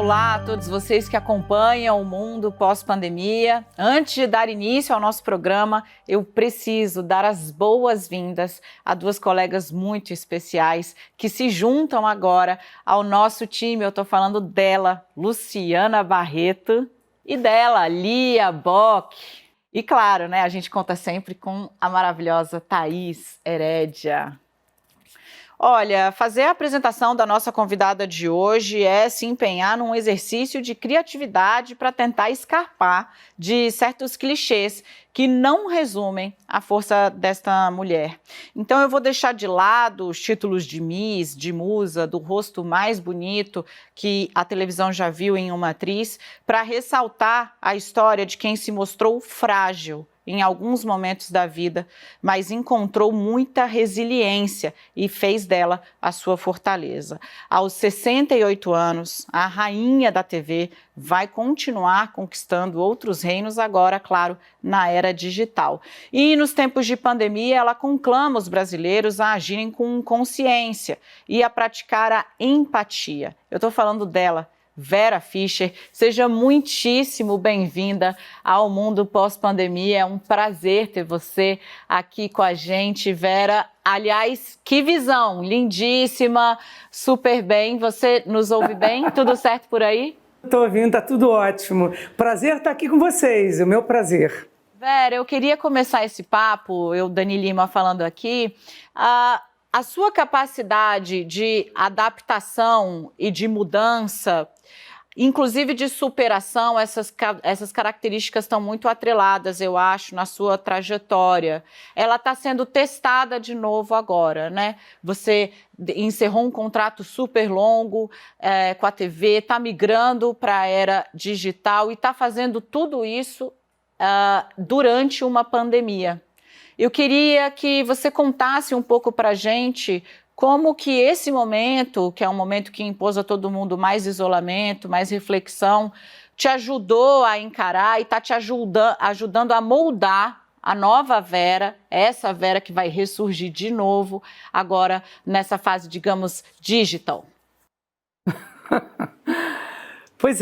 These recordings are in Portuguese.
olá a todos vocês que acompanham o mundo pós-pandemia. Antes de dar início ao nosso programa, eu preciso dar as boas-vindas a duas colegas muito especiais que se juntam agora ao nosso time. Eu estou falando dela, Luciana Barreto, e dela, Lia Bock. E claro, né, a gente conta sempre com a maravilhosa Thaís Herédia. Olha, fazer a apresentação da nossa convidada de hoje é se empenhar num exercício de criatividade para tentar escapar de certos clichês que não resumem a força desta mulher. Então eu vou deixar de lado os títulos de Miss, de musa, do rosto mais bonito que a televisão já viu em uma atriz, para ressaltar a história de quem se mostrou frágil em alguns momentos da vida, mas encontrou muita resiliência e fez dela a sua fortaleza. Aos 68 anos, a rainha da TV vai continuar conquistando outros reinos agora, claro, na era digital. E nos tempos de pandemia, ela conclama os brasileiros a agirem com consciência e a praticar a empatia. Eu estou falando dela, Vera Fischer. Seja muitíssimo bem-vinda ao mundo pós-pandemia. É um prazer ter você aqui com a gente, Vera. Aliás, que visão, lindíssima, super bem. Você nos ouve bem? Tudo certo por aí? Estou ouvindo, tá tudo ótimo. Prazer estar aqui com vocês, é o meu prazer. Vera, eu queria começar esse papo, eu, Dani Lima, falando aqui, a sua capacidade de adaptação e de mudança, inclusive de superação, essas características estão muito atreladas, eu acho, na sua trajetória. Ela está sendo testada de novo agora, né? Você encerrou um contrato super longo com a TV, está migrando para a era digital e está fazendo tudo isso durante uma pandemia. Eu queria que você contasse um pouco para a gente como que esse momento, que é um momento que impôs a todo mundo mais isolamento, mais reflexão, te ajudou a encarar e está te ajudando a moldar a nova Vera, essa Vera que vai ressurgir de novo agora nessa fase, digamos, digital. Pois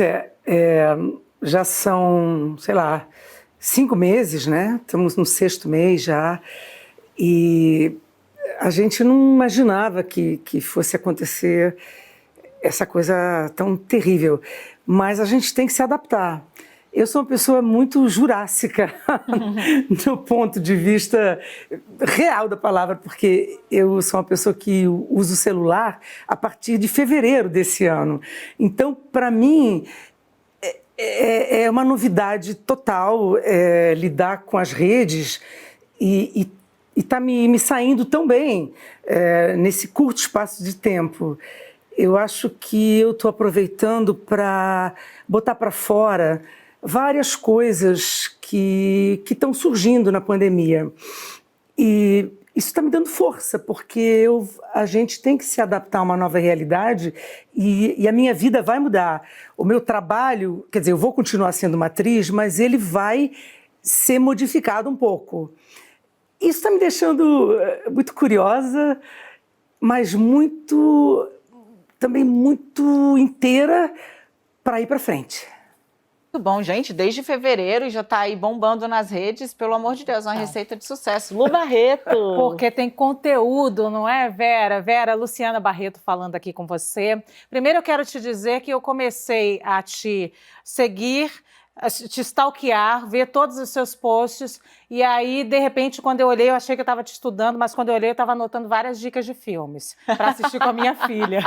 já são, sei lá, 5 meses, né? Estamos no 6º mês já e a gente não imaginava que fosse acontecer essa coisa tão terrível, mas a gente tem que se adaptar. Eu sou uma pessoa muito jurássica do ponto de vista real da palavra, porque eu sou uma pessoa que usa o celular a partir de fevereiro desse ano. Então, para mim, é uma novidade total lidar com as redes e está me saindo tão bem nesse curto espaço de tempo. Eu acho que eu estou aproveitando para botar para fora várias coisas que estão surgindo na pandemia. E isso está me dando força, porque a gente tem que se adaptar a uma nova realidade e a minha vida vai mudar. O meu trabalho, quer dizer, eu vou continuar sendo uma atriz, mas ele vai ser modificado um pouco. Isso está me deixando muito curiosa, mas também muito inteira para ir para frente. Muito bom, gente. Desde fevereiro já está aí bombando nas redes. Pelo amor de Deus, uma receita de sucesso. Lu Barreto. Porque tem conteúdo, não é, Vera? Vera, Luciana Barreto falando aqui com você. Primeiro eu quero te dizer que eu comecei a te seguir, a te stalkear, ver todos os seus posts, e aí, de repente, quando eu olhei, eu achei que eu estava te estudando, mas quando eu olhei, eu estava anotando várias dicas de filmes para assistir com a minha filha.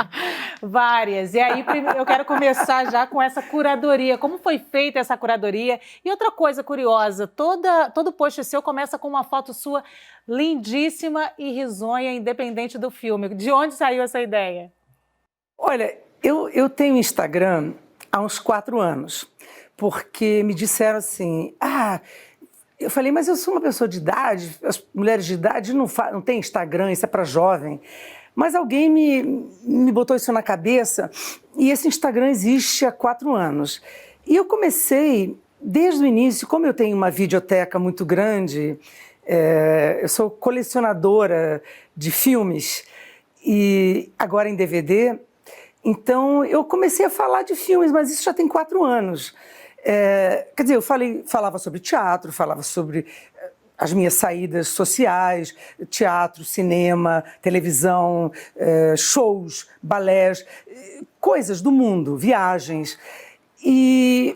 Várias. E aí, eu quero começar já com essa curadoria. Como foi feita essa curadoria? E outra coisa curiosa, todo post seu começa com uma foto sua lindíssima e risonha, independente do filme. De onde saiu essa ideia? Olha, eu tenho Instagram há uns 4 anos. Porque me disseram assim, eu falei, mas eu sou uma pessoa de idade, as mulheres de idade não têm Instagram, isso é para jovem. Mas alguém me botou isso na cabeça e esse Instagram existe há 4 anos. E eu comecei, desde o início, como eu tenho uma videoteca muito grande, eu sou colecionadora de filmes, e agora em DVD, Então, eu comecei a falar de filmes, mas isso já tem 4 anos. Quer dizer, eu falava sobre teatro, falava sobre as minhas saídas sociais, teatro, cinema, televisão, shows, balés, coisas do mundo, viagens. E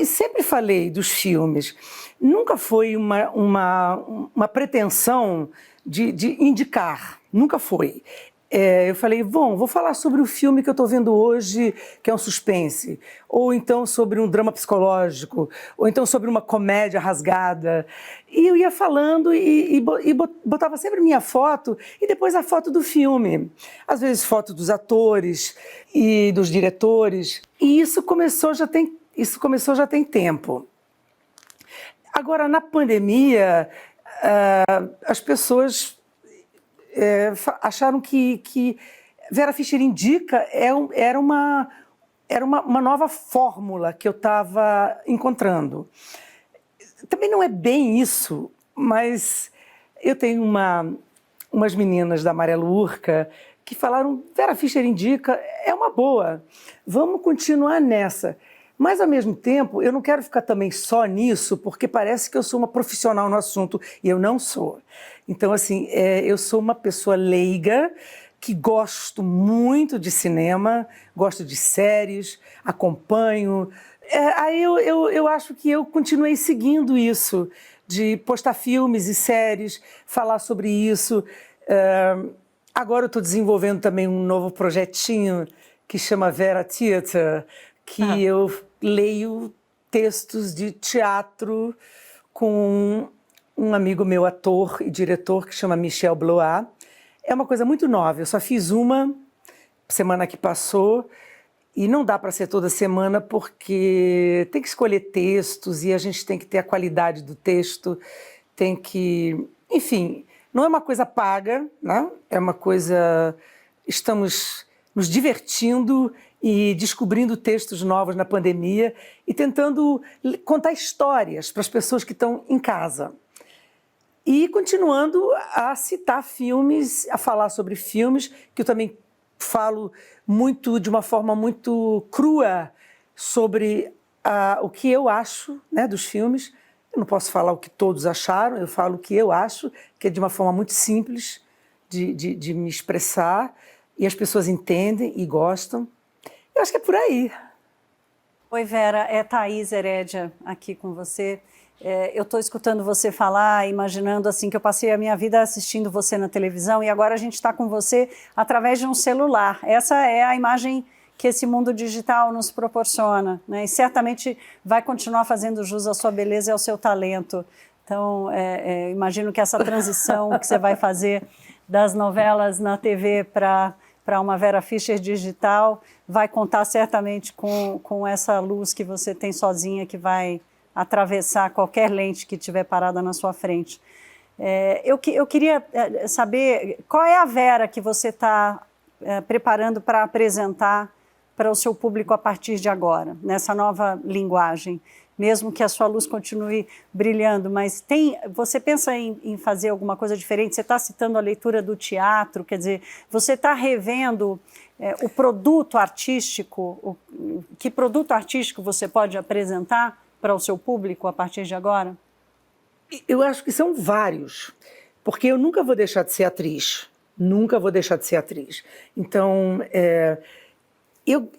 sempre falei dos filmes. Nunca foi uma pretensão de indicar, nunca foi. Eu falei, bom, vou falar sobre o filme que eu estou vendo hoje, que é um suspense, ou então sobre um drama psicológico, ou então sobre uma comédia rasgada. E eu ia falando e botava sempre minha foto e depois a foto do filme. Às vezes foto dos atores e dos diretores. E isso começou já tem tempo. Agora, na pandemia, as pessoas acharam que Vera Fischer Indica era uma nova fórmula que eu estava encontrando. Também não é bem isso, mas eu tenho umas meninas da Amarelo Urca que falaram, Vera Fischer Indica é uma boa, vamos continuar nessa. Mas, ao mesmo tempo, eu não quero ficar também só nisso, porque parece que eu sou uma profissional no assunto, e eu não sou. Então, assim, eu sou uma pessoa leiga, que gosto muito de cinema, gosto de séries, acompanho. Aí eu acho que eu continuei seguindo isso, de postar filmes e séries, falar sobre isso. Agora eu estou desenvolvendo também um novo projetinho que chama Vera Theatre, que eu leio textos de teatro com um amigo meu, ator e diretor, que chama Michel Blois. É uma coisa muito nova, eu só fiz uma semana que passou e não dá para ser toda semana porque tem que escolher textos e a gente tem que ter a qualidade do texto, tem que... Enfim, não é uma coisa paga, né? É uma coisa... Estamos nos divertindo e descobrindo textos novos na pandemia e tentando contar histórias para as pessoas que estão em casa. E continuando a citar filmes, a falar sobre filmes, que eu também falo muito, de uma forma muito crua, sobre o que eu acho, né, dos filmes. Eu não posso falar o que todos acharam, eu falo o que eu acho, que é de uma forma muito simples de me expressar, e as pessoas entendem e gostam. Eu acho que é por aí. Oi, Vera, é Thaís Herédia aqui com você. Eu estou escutando você falar, imaginando assim que eu passei a minha vida assistindo você na televisão e agora a gente está com você através de um celular. Essa é a imagem que esse mundo digital nos proporciona, né? E certamente vai continuar fazendo jus à sua beleza e ao seu talento. Então, imagino que essa transição que você vai fazer das novelas na TV para uma Vera Fischer digital vai contar certamente com essa luz que você tem sozinha, que vai atravessar qualquer lente que estiver parada na sua frente. Eu queria saber qual é a Vera que você está preparando para apresentar para o seu público a partir de agora, nessa nova linguagem, mesmo que a sua luz continue brilhando, mas você pensa em fazer alguma coisa diferente? Você está citando a leitura do teatro, quer dizer, você está revendo o produto artístico, que produto artístico você pode apresentar para o seu público a partir de agora? Eu acho que são vários, porque eu nunca vou deixar de ser atriz, nunca vou deixar de ser atriz. Então,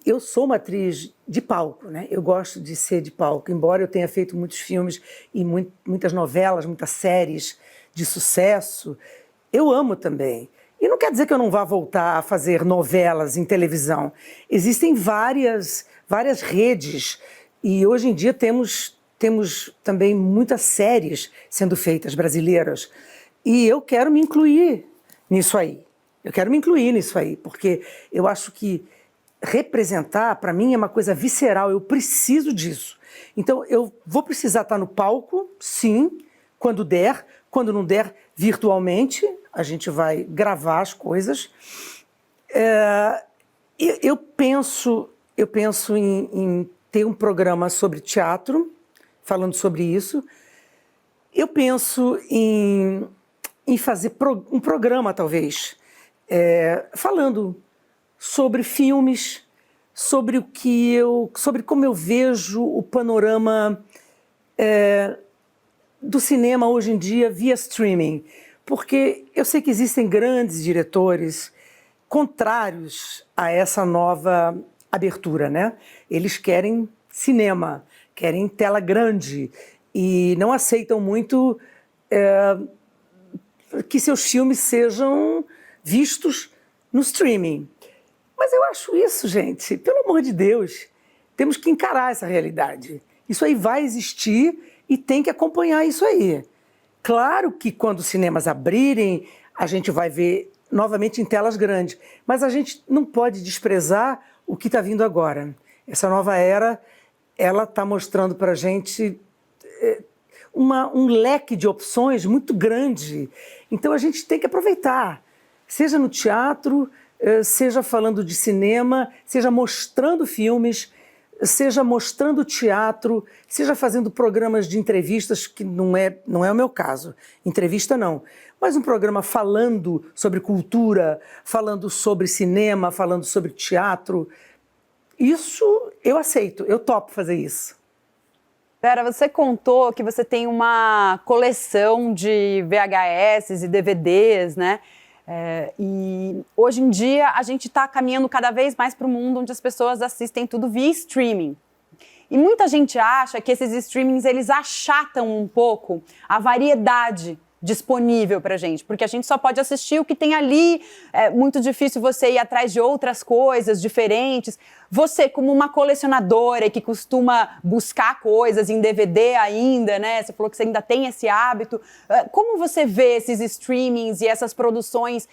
eu sou uma atriz de palco, né? Eu gosto de ser de palco, embora eu tenha feito muitos filmes e muitas novelas, muitas séries de sucesso, eu amo também. E não quer dizer que eu não vá voltar a fazer novelas em televisão. Existem várias redes e hoje em dia temos também muitas séries sendo feitas brasileiras. E eu quero me incluir nisso aí. Porque eu acho que representar, para mim, é uma coisa visceral, eu preciso disso. Então, eu vou precisar estar no palco, sim, quando der, quando não der, virtualmente, a gente vai gravar as coisas. Eu penso em ter um programa sobre teatro, falando sobre isso. Eu penso em fazer um programa, talvez, falando sobre filmes, sobre sobre como eu vejo o panorama do cinema hoje em dia via streaming, porque eu sei que existem grandes diretores contrários a essa nova abertura, né? Eles querem cinema, querem tela grande e não aceitam muito que seus filmes sejam vistos no streaming. Mas eu acho isso, gente, pelo amor de Deus, temos que encarar essa realidade. Isso aí vai existir e tem que acompanhar isso aí. Claro que quando os cinemas abrirem, a gente vai ver novamente em telas grandes, mas a gente não pode desprezar o que está vindo agora. Essa nova era, ela está mostrando para a gente um leque de opções muito grande. Então a gente tem que aproveitar, seja no teatro, seja falando de cinema, seja mostrando filmes, seja mostrando teatro, seja fazendo programas de entrevistas, que não é o meu caso, entrevista não, mas um programa falando sobre cultura, falando sobre cinema, falando sobre teatro. Isso eu aceito, eu topo fazer isso. Vera, você contou que você tem uma coleção de VHS e DVDs, né? E hoje em dia a gente está caminhando cada vez mais para o mundo onde as pessoas assistem tudo via streaming. E muita gente acha que esses streamings eles achatam um pouco a variedade disponível para a gente, porque a gente só pode assistir o que tem ali, é muito difícil você ir atrás de outras coisas diferentes. Você, como uma colecionadora que costuma buscar coisas em DVD ainda, né? Você falou que você ainda tem esse hábito. Como você vê esses streamings e essas produções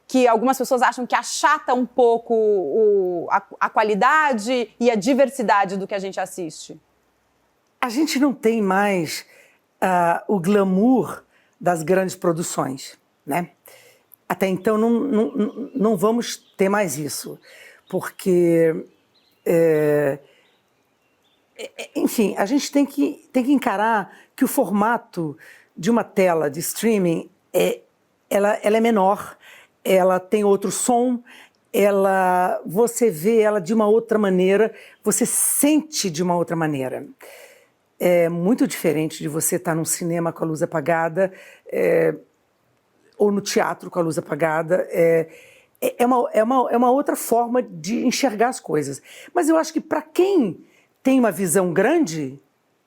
que algumas pessoas acham que achata um pouco a qualidade e a diversidade do que a gente assiste? A gente não tem mais o glamour das grandes produções, né? Até então não vamos ter mais isso, porque, enfim, a gente tem que encarar que o formato de uma tela de streaming ela é menor, ela tem outro som, você vê ela de uma outra maneira, você sente de uma outra maneira. É muito diferente de você estar num cinema com a luz apagada ou no teatro com a luz apagada. É uma outra forma de enxergar as coisas. Mas eu acho que para quem tem uma visão grande,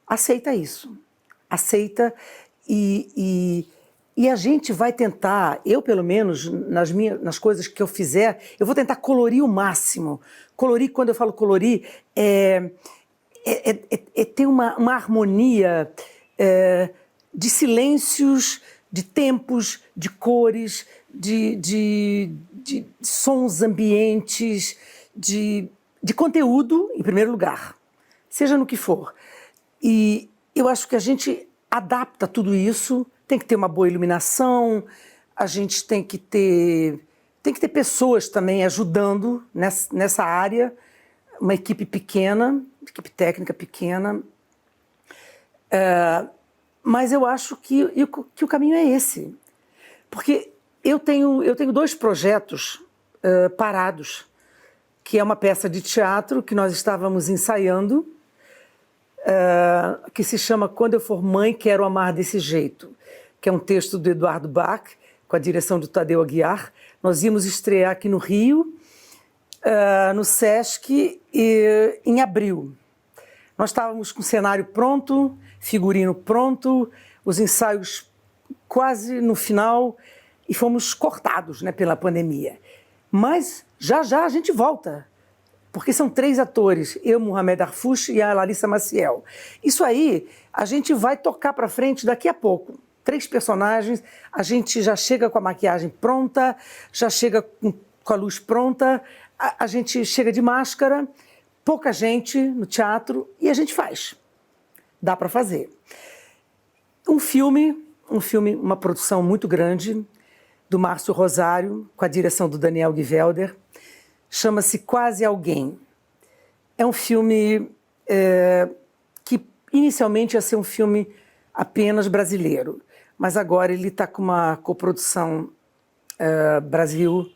aceita isso. Aceita e a gente vai tentar, eu pelo menos, nas coisas que eu fizer, eu vou tentar colorir o máximo. Colorir, quando eu falo colorir, ter uma harmonia de silêncios, de tempos, de cores, de sons ambientes, de conteúdo, em primeiro lugar, seja no que for. E eu acho que a gente adapta tudo isso, tem que ter uma boa iluminação, a gente tem que ter pessoas também ajudando nessa área, uma equipe pequena, equipe técnica pequena, mas eu acho que o caminho é esse, porque eu tenho 2 projetos parados, que é uma peça de teatro que nós estávamos ensaiando, que se chama Quando Eu For Mãe, Quero Amar Desse Jeito, que é um texto do Eduardo Bach, com a direção do Tadeu Aguiar. Nós íamos estrear aqui no Rio, no Sesc, em abril. Nós estávamos com o cenário pronto, figurino pronto, os ensaios quase no final e fomos cortados, né, pela pandemia. Mas já a gente volta, porque são 3 atores, eu, Mohamed Arfouch e a Larissa Maciel. Isso aí a gente vai tocar para frente daqui a pouco. 3 personagens, a gente já chega com a maquiagem pronta, já chega com a luz pronta, a gente chega de máscara, pouca gente no teatro e a gente faz. Dá para fazer. Um filme, uma produção muito grande, do Márcio Rosário, com a direção do Daniel Ghivelder, chama-se Quase Alguém. É um filme que inicialmente ia ser um filme apenas brasileiro, mas agora ele está com uma coprodução Brasil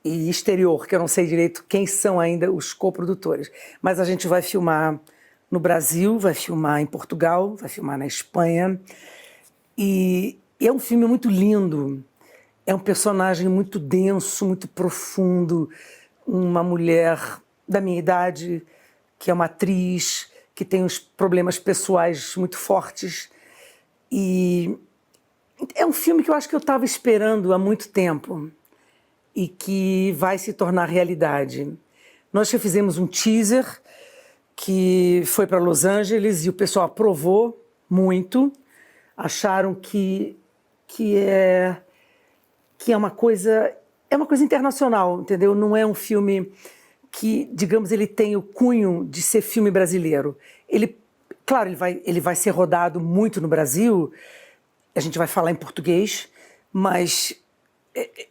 e exterior, que eu não sei direito quem são ainda os coprodutores. Mas a gente vai filmar no Brasil, vai filmar em Portugal, vai filmar na Espanha. E é um filme muito lindo. É um personagem muito denso, muito profundo. Uma mulher da minha idade, que é uma atriz, que tem uns problemas pessoais muito fortes. E é um filme que eu acho que eu estava esperando há muito tempo e que vai se tornar realidade. Nós já fizemos um teaser que foi para Los Angeles e o pessoal aprovou muito. Acharam que é uma coisa internacional, entendeu? Não é um filme que, digamos, ele tem o cunho de ser filme brasileiro. Claro, ele vai ser rodado muito no Brasil, a gente vai falar em português, mas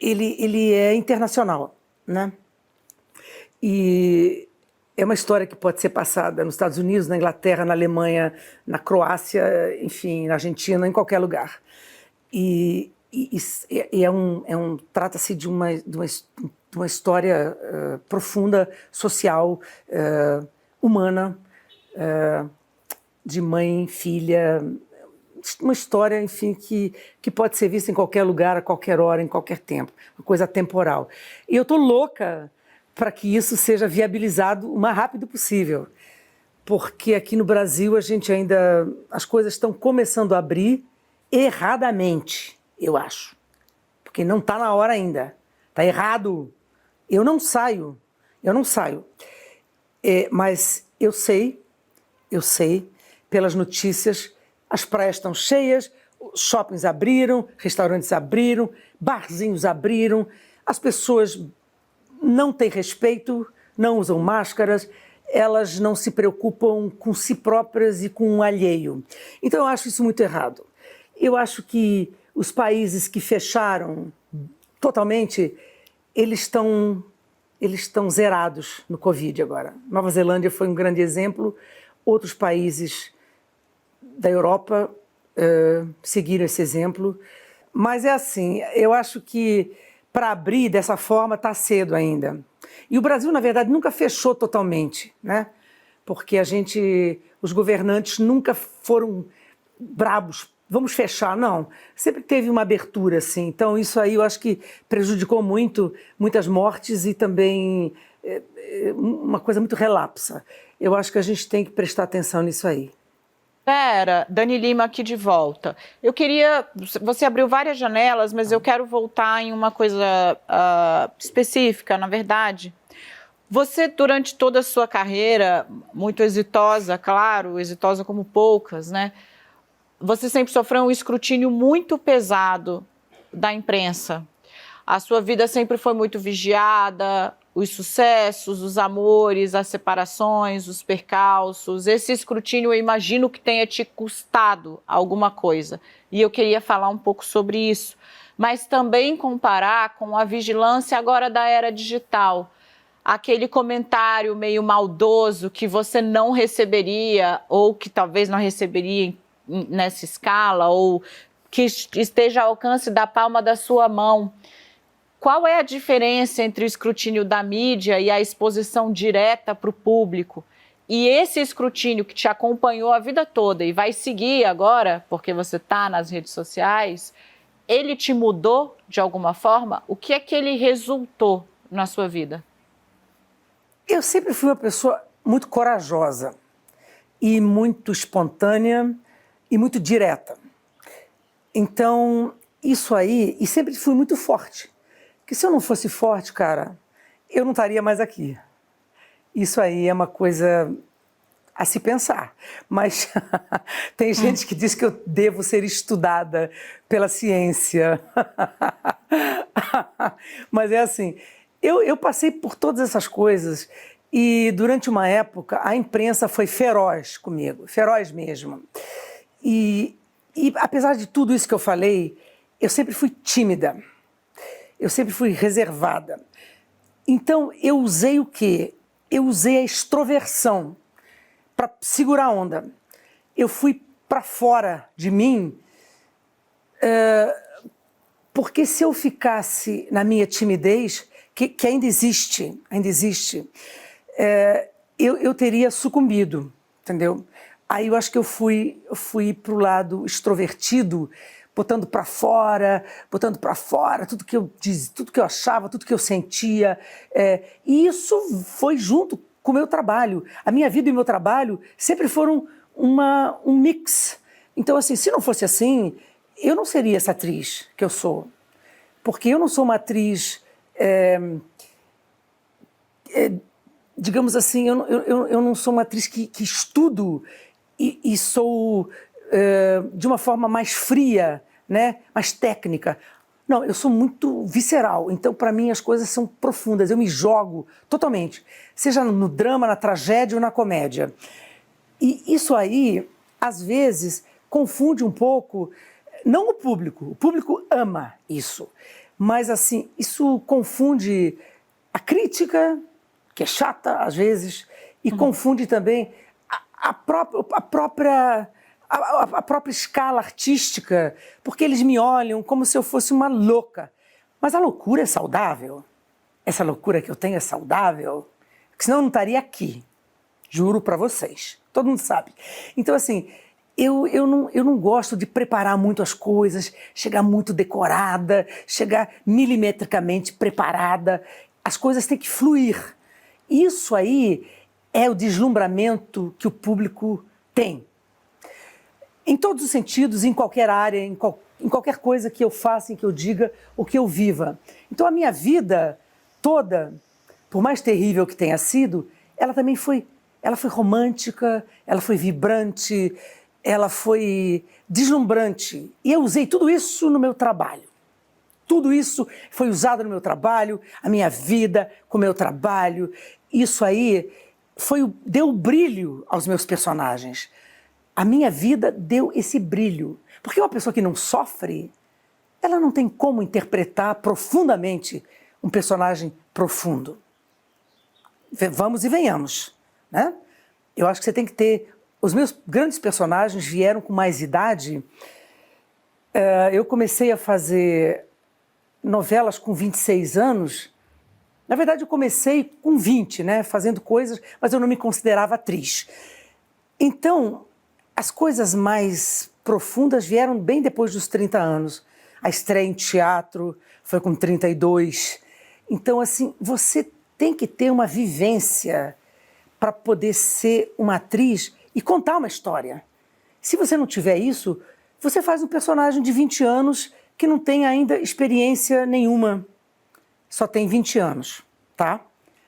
ele é internacional, né? E é uma história que pode ser passada nos Estados Unidos, na Inglaterra, na Alemanha, na Croácia, enfim, na Argentina, em qualquer lugar. Trata-se de uma história profunda, social, humana, de mãe, filha, uma história, enfim, que pode ser vista em qualquer lugar, a qualquer hora, em qualquer tempo, uma coisa temporal. E eu estou louca para que isso seja viabilizado o mais rápido possível, porque aqui no Brasil as coisas estão começando a abrir erradamente, eu acho, porque não está na hora ainda, está errado. Eu não saio, mas eu sei, pelas notícias, as praias estão cheias, shoppings abriram, restaurantes abriram, barzinhos abriram, as pessoas não têm respeito, não usam máscaras, elas não se preocupam com si próprias e com o alheio. Então eu acho isso muito errado. Eu acho que os países que fecharam totalmente, eles estão zerados no Covid agora. Nova Zelândia foi um grande exemplo, outros países da Europa seguiram esse exemplo. Mas é assim, eu acho que para abrir dessa forma está cedo ainda. E o Brasil, na verdade, nunca fechou totalmente, né? Porque os governantes nunca foram brabos, vamos fechar, não. Sempre teve uma abertura, assim. Então, isso aí eu acho que prejudicou muitas mortes e também uma coisa muito relapsa. Eu acho que a gente tem que prestar atenção nisso aí. Vera, Dani Lima aqui de volta. Você abriu várias janelas, mas eu quero voltar em uma coisa específica, na verdade. Você, durante toda a sua carreira, muito exitosa, claro, exitosa como poucas, né? Você sempre sofreu um escrutínio muito pesado da imprensa. A sua vida sempre foi muito vigiada, os sucessos, os amores, as separações, os percalços. Esse escrutínio, eu imagino que tenha te custado alguma coisa. E eu queria falar um pouco sobre isso. Mas também comparar com a vigilância agora da era digital. Aquele comentário meio maldoso que você não receberia, ou que talvez não receberia nessa escala, ou que esteja ao alcance da palma da sua mão. Qual é a diferença entre o escrutínio da mídia e a exposição direta para o público? E esse escrutínio que te acompanhou a vida toda e vai seguir agora, porque você está nas redes sociais, ele te mudou de alguma forma? O que é que ele resultou na sua vida? Eu sempre fui uma pessoa muito corajosa e muito espontânea e muito direta. Então, isso aí, e sempre fui muito forte. Porque se eu não fosse forte, cara, eu não estaria mais aqui. Isso aí é uma coisa a se pensar. Mas tem gente que diz que eu devo ser estudada pela ciência. Mas é assim, eu passei por todas essas coisas e durante uma época a imprensa foi feroz comigo, feroz mesmo. E apesar de tudo isso que eu falei, eu sempre fui tímida. Eu sempre fui reservada. Então, eu usei o quê? Eu usei a extroversão para segurar a onda. Eu fui para fora de mim, porque se eu ficasse na minha timidez, que ainda existe, eu teria sucumbido, entendeu? Aí eu acho que eu fui para o lado extrovertido, botando para fora tudo que eu dizia, tudo que eu achava, tudo que eu sentia. E isso foi junto com o meu trabalho. A minha vida e o meu trabalho sempre foram um mix. Então, assim, se não fosse assim, eu não seria essa atriz que eu sou. Porque eu não sou uma atriz, digamos assim, eu não sou uma atriz que estudo e sou de uma forma mais fria, né? Mais técnica. Não, eu sou muito visceral, então para mim as coisas são profundas, eu me jogo totalmente, seja no drama, na tragédia ou na comédia. E isso aí, às vezes, confunde um pouco, não o público ama isso, mas assim, isso confunde a crítica, que é chata às vezes, e confunde também a própria escala artística, porque eles me olham como se eu fosse uma louca. Mas a loucura é saudável? Essa loucura que eu tenho é saudável? Porque senão eu não estaria aqui. Juro para vocês. Todo mundo sabe. Então, assim, eu não gosto de preparar muito as coisas, chegar muito decorada, chegar milimetricamente preparada. As coisas têm que fluir. Isso aí é o deslumbramento que o público tem. Em todos os sentidos, em qualquer área, em qualquer coisa que eu faça, em que eu diga, ou que eu viva. Então a minha vida toda, por mais terrível que tenha sido, ela também foi romântica, ela foi vibrante, ela foi deslumbrante. E eu usei tudo isso no meu trabalho. Tudo isso foi usado no meu trabalho, a minha vida com o meu trabalho. Isso aí deu brilho aos meus personagens. A minha vida deu esse brilho. Porque uma pessoa que não sofre, ela não tem como interpretar profundamente um personagem profundo. Vamos e venhamos, né? Eu acho que você tem que ter... Os meus grandes personagens vieram com mais idade. Eu comecei a fazer novelas com 26 anos. Na verdade, eu comecei com 20, né? Fazendo coisas, mas eu não me considerava atriz. Então, as coisas mais profundas vieram bem depois dos 30 anos. A estreia em teatro foi com 32. Então, assim, você tem que ter uma vivência para poder ser uma atriz e contar uma história. Se você não tiver isso, você faz um personagem de 20 anos que não tem ainda experiência nenhuma. Só tem 20 anos, tá?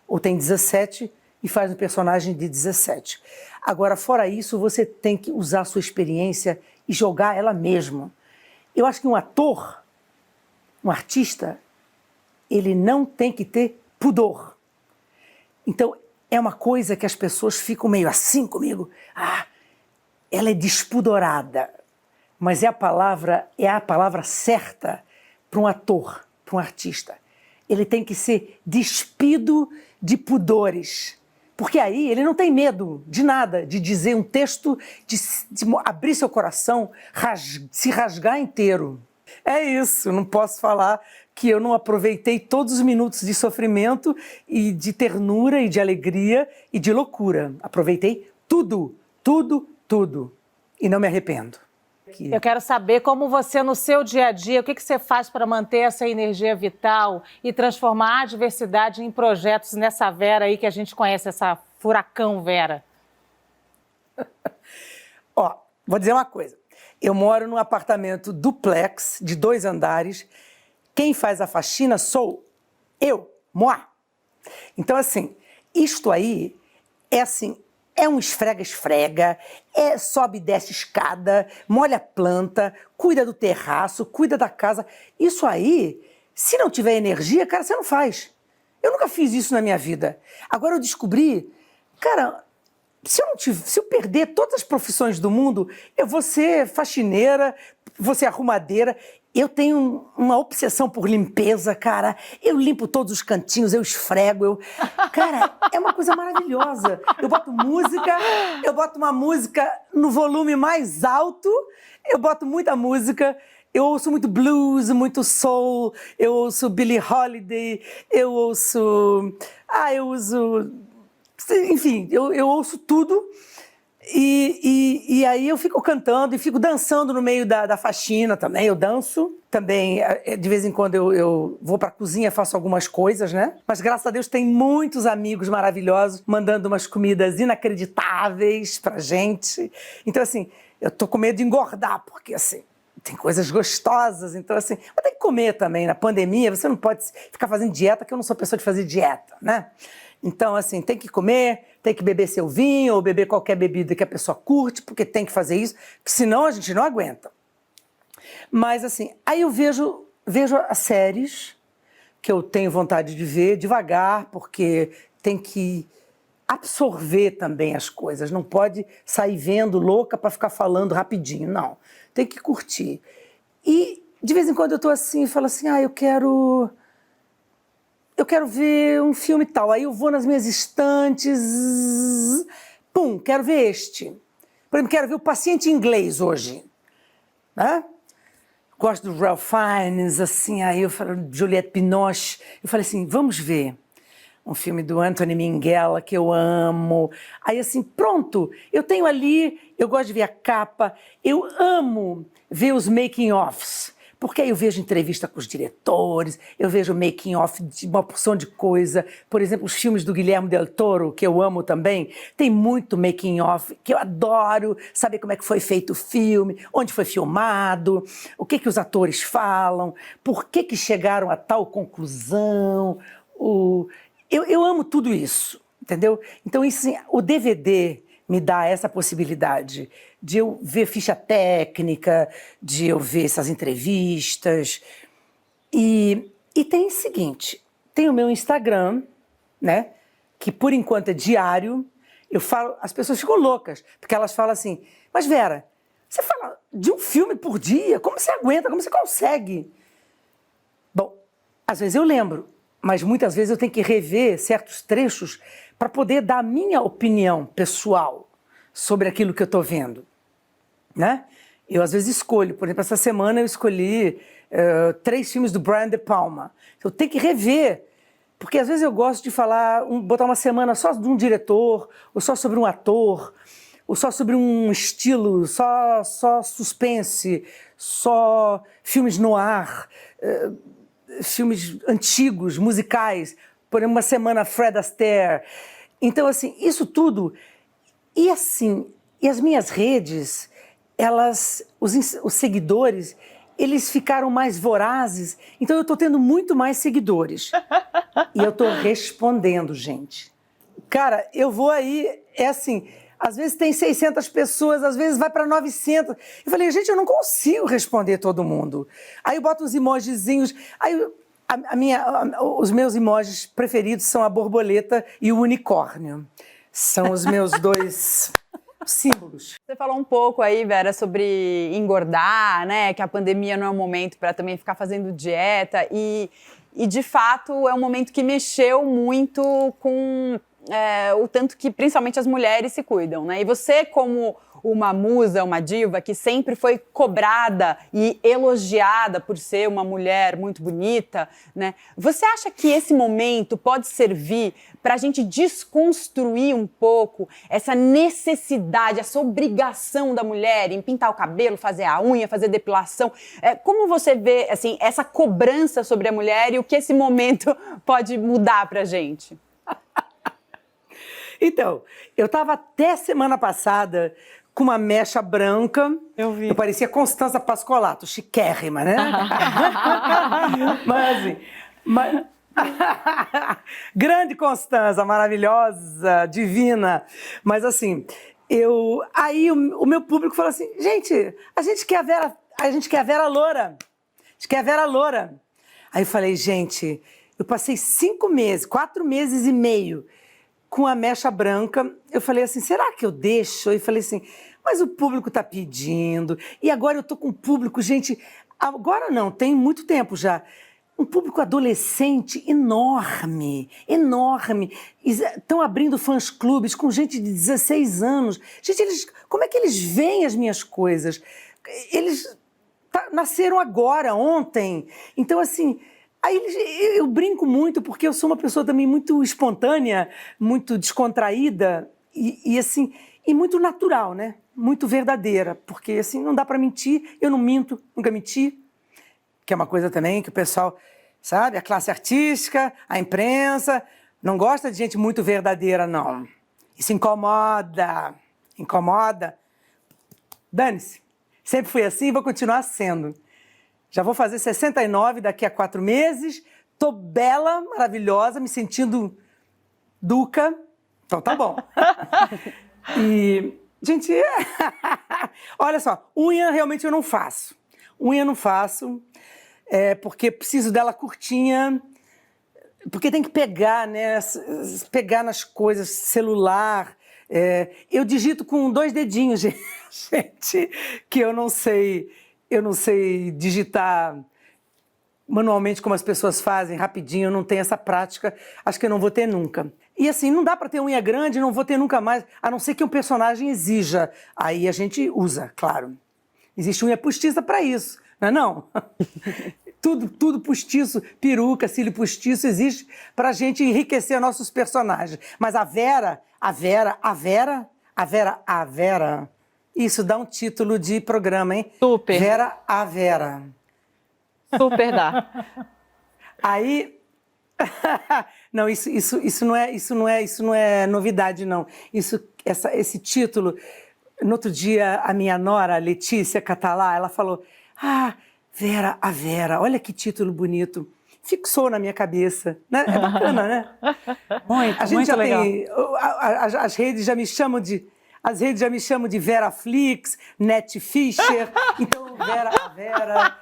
Ou tem 17 e faz um personagem de 17. Agora, fora isso, você tem que usar a sua experiência e jogar ela mesmo. Eu acho que um ator, um artista, ele não tem que ter pudor. Então, é uma coisa que as pessoas ficam meio assim comigo. Ah, ela é despudorada. Mas é a palavra certa para um ator, para um artista. Ele tem que ser despido de pudores. Porque aí ele não tem medo de nada, de dizer um texto, de abrir seu coração, se rasgar inteiro. É isso, não posso falar que eu não aproveitei todos os minutos de sofrimento e de ternura e de alegria e de loucura. Aproveitei tudo, tudo, tudo. E não me arrependo. Eu quero saber como você, no seu dia a dia, o que você faz para manter essa energia vital e transformar a adversidade em projetos nessa Vera aí que a gente conhece, essa furacão Vera. Ó, vou dizer uma coisa. Eu moro num apartamento duplex de 2 andares. Quem faz a faxina sou eu, Moá. Então, assim, isto aí é assim... É um esfrega-esfrega, sobe e desce escada, molha a planta, cuida do terraço, cuida da casa. Isso aí, se não tiver energia, cara, você não faz. Eu nunca fiz isso na minha vida. Agora eu descobri, cara, se eu perder todas as profissões do mundo, eu vou ser faxineira, vou ser arrumadeira. Eu tenho uma obsessão por limpeza, cara. Eu limpo todos os cantinhos, eu esfrego. Cara, é uma coisa maravilhosa. Eu boto uma música no volume mais alto, eu boto muita música, eu ouço muito blues, muito soul, eu ouço Billie Holiday, eu ouço... Enfim, eu ouço tudo. E aí eu fico cantando e fico dançando no meio da faxina também. Eu danço também. De vez em quando eu vou pra cozinha, faço algumas coisas, né? Mas graças a Deus tem muitos amigos maravilhosos mandando umas comidas inacreditáveis pra gente. Então, assim, eu tô com medo de engordar, porque, assim, tem coisas gostosas. Então, assim, mas tem que comer também. Na pandemia, você não pode ficar fazendo dieta, que eu não sou pessoa de fazer dieta, né? Então, assim, tem que comer, tem que beber seu vinho ou beber qualquer bebida que a pessoa curte, porque tem que fazer isso, porque senão a gente não aguenta. Mas, assim, aí eu vejo as séries que eu tenho vontade de ver devagar, porque tem que absorver também as coisas. Não pode sair vendo louca para ficar falando rapidinho, não. Tem que curtir. E, de vez em quando, eu tô assim e falo assim, eu quero ver um filme tal. Aí eu vou nas minhas estantes, quero ver este. Por exemplo, quero ver O Paciente Inglês hoje, né? Gosto do Ralph Fiennes, assim, aí eu falo, Juliette Binoche. Eu falei assim, vamos ver um filme do Anthony Minghella, que eu amo. Aí assim, pronto, eu tenho ali, eu gosto de ver a capa, eu amo ver os making-offs. Porque aí eu vejo entrevista com os diretores, eu vejo making of de uma porção de coisa. Por exemplo, os filmes do Guilherme Del Toro, que eu amo também, tem muito making of, que eu adoro saber como é que foi feito o filme, onde foi filmado, o que os atores falam, por que chegaram a tal conclusão. Eu amo tudo isso, entendeu? Então, isso, assim, o DVD me dá essa possibilidade de eu ver ficha técnica, de eu ver essas entrevistas. E tem o seguinte, tem o meu Instagram, né, que por enquanto é diário. Eu falo, as pessoas ficam loucas, porque elas falam assim, mas Vera, você fala de um filme por dia, como você aguenta, como você consegue? Bom, às vezes eu lembro, mas muitas vezes eu tenho que rever certos trechos para poder dar a minha opinião pessoal sobre aquilo que eu estou vendo, né? Eu às vezes escolho, por exemplo, essa semana eu escolhi 3 filmes do Brian De Palma. Eu tenho que rever, porque às vezes eu gosto de falar, botar uma semana só de um diretor, ou só sobre um ator, ou só sobre um estilo, só suspense, só filmes noir, filmes antigos, musicais, por exemplo, uma semana Fred Astaire. Então, assim, isso tudo. E assim, e as minhas redes, os seguidores, eles ficaram mais vorazes, então eu estou tendo muito mais seguidores. E eu estou respondendo, gente. Cara, eu vou aí, é assim, às vezes tem 600 pessoas, às vezes vai para 900. Eu falei, gente, eu não consigo responder todo mundo. Aí eu boto os emojizinhos, aí os meus emojis preferidos são a borboleta e o unicórnio. São os meus 2 símbolos. Você falou um pouco aí, Vera, sobre engordar, né? Que a pandemia não é um momento para também ficar fazendo dieta. E, de fato, é um momento que mexeu muito com o tanto que, principalmente, as mulheres se cuidam, né? E você, como uma musa, uma diva, que sempre foi cobrada e elogiada por ser uma mulher muito bonita, né? Você acha que esse momento pode servir para a gente desconstruir um pouco essa necessidade, essa obrigação da mulher em pintar o cabelo, fazer a unha, fazer depilação? Como você vê, assim, essa cobrança sobre a mulher e o que esse momento pode mudar para a gente? Então, eu estava até semana passada com uma mecha branca. Eu vi. Eu parecia Constanza Pascolato, chiquérrima, né? Mas assim... Grande Constanza, maravilhosa, divina. Mas assim, aí o meu público falou assim, gente, a gente quer a Vera loura. A gente quer a Vera loura. Aí eu falei, gente, eu passei 4 meses e meio com a mecha branca. Eu falei assim, será que eu deixo? Eu falei assim, mas o público tá pedindo. E agora eu tô com um público, gente, agora não, tem muito tempo já. Um público adolescente enorme, enorme. Estão abrindo fãs-clubes com gente de 16 anos. Gente, como é que eles veem as minhas coisas? nasceram agora, ontem. Então, assim, aí eu brinco muito porque eu sou uma pessoa também muito espontânea, muito descontraída e assim, e muito natural, né? Muito verdadeira, porque assim, não dá para mentir, eu não minto, nunca menti, que é uma coisa também que o pessoal, sabe, a classe artística, a imprensa, não gosta de gente muito verdadeira, não. Isso incomoda, incomoda. Dane-se, sempre fui assim e vou continuar sendo. Já vou fazer 69 daqui a 4 meses, tô bela, maravilhosa, me sentindo duca, então tá bom. E, gente, olha só, unha realmente eu não faço. Unha eu não faço, porque preciso dela curtinha, porque tem que pegar, né? Pegar nas coisas, celular. Eu digito com 2 dedinhos, gente, que eu não sei digitar manualmente como as pessoas fazem, rapidinho, eu não tenho essa prática, acho que eu não vou ter nunca. E assim, não dá para ter unha grande, não vou ter nunca mais, a não ser que um personagem exija. Aí a gente usa, claro. Existe unha postiça para isso, não é não? Tudo postiço, peruca, cílio postiço, existe para a gente enriquecer nossos personagens. Mas a Vera, isso dá um título de programa, hein? Super. Vera a Vera. Super dá. Aí, não, isso não é novidade, não. Esse título, no outro dia, a minha nora, Letícia Catalá, ela falou, Vera a Vera, olha que título bonito. Fixou na minha cabeça, né? É bacana, né? Muito, A gente muito já legal. tem, as redes já me chamam de Veraflix, Netfisher, então Vera a Vera.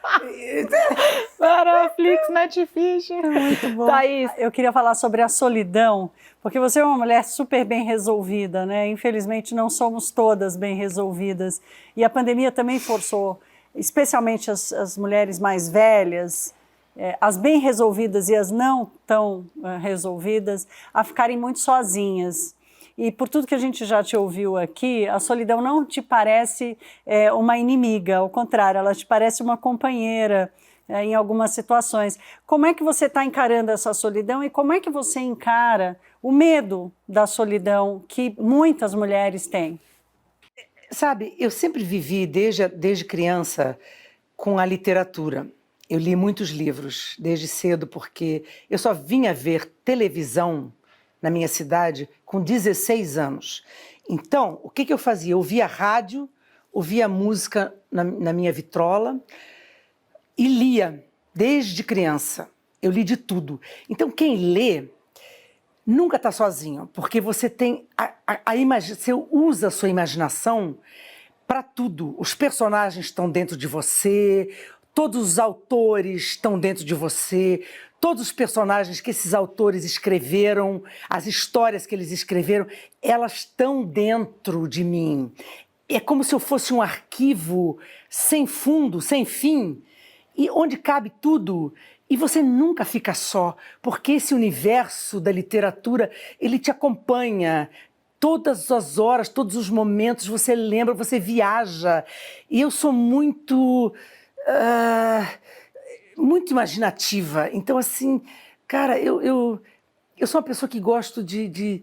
Veraflix, Netflix. Muito bom. Thaís. Eu queria falar sobre a solidão, porque você é uma mulher super bem resolvida, né? Infelizmente não somos todas bem resolvidas. E a pandemia também forçou, especialmente as mulheres mais velhas, as bem resolvidas e as não tão resolvidas, a ficarem muito sozinhas. E por tudo que a gente já te ouviu aqui, a solidão não te parece uma inimiga, ao contrário, ela te parece uma companheira em algumas situações. Como é que você está encarando essa solidão e como é que você encara o medo da solidão que muitas mulheres têm? Sabe, eu sempre vivi, desde criança, com a literatura. Eu li muitos livros desde cedo, porque eu só vinha ver televisão na minha cidade com 16 anos. Então, o que eu fazia? Eu ouvia rádio, ouvia música na minha vitrola e lia desde criança. Eu li de tudo. Então, quem lê nunca está sozinho, porque você tem você usa a sua imaginação para tudo. Os personagens estão dentro de você, todos os autores estão dentro de você, todos os personagens que esses autores escreveram, as histórias que eles escreveram, elas estão dentro de mim. É como se eu fosse um arquivo sem fundo, sem fim, e onde cabe tudo. E você nunca fica só, porque esse universo da literatura, ele te acompanha todas as horas, todos os momentos, você lembra, você viaja. E eu sou muito imaginativa. Então, assim, cara, eu sou uma pessoa que gosto de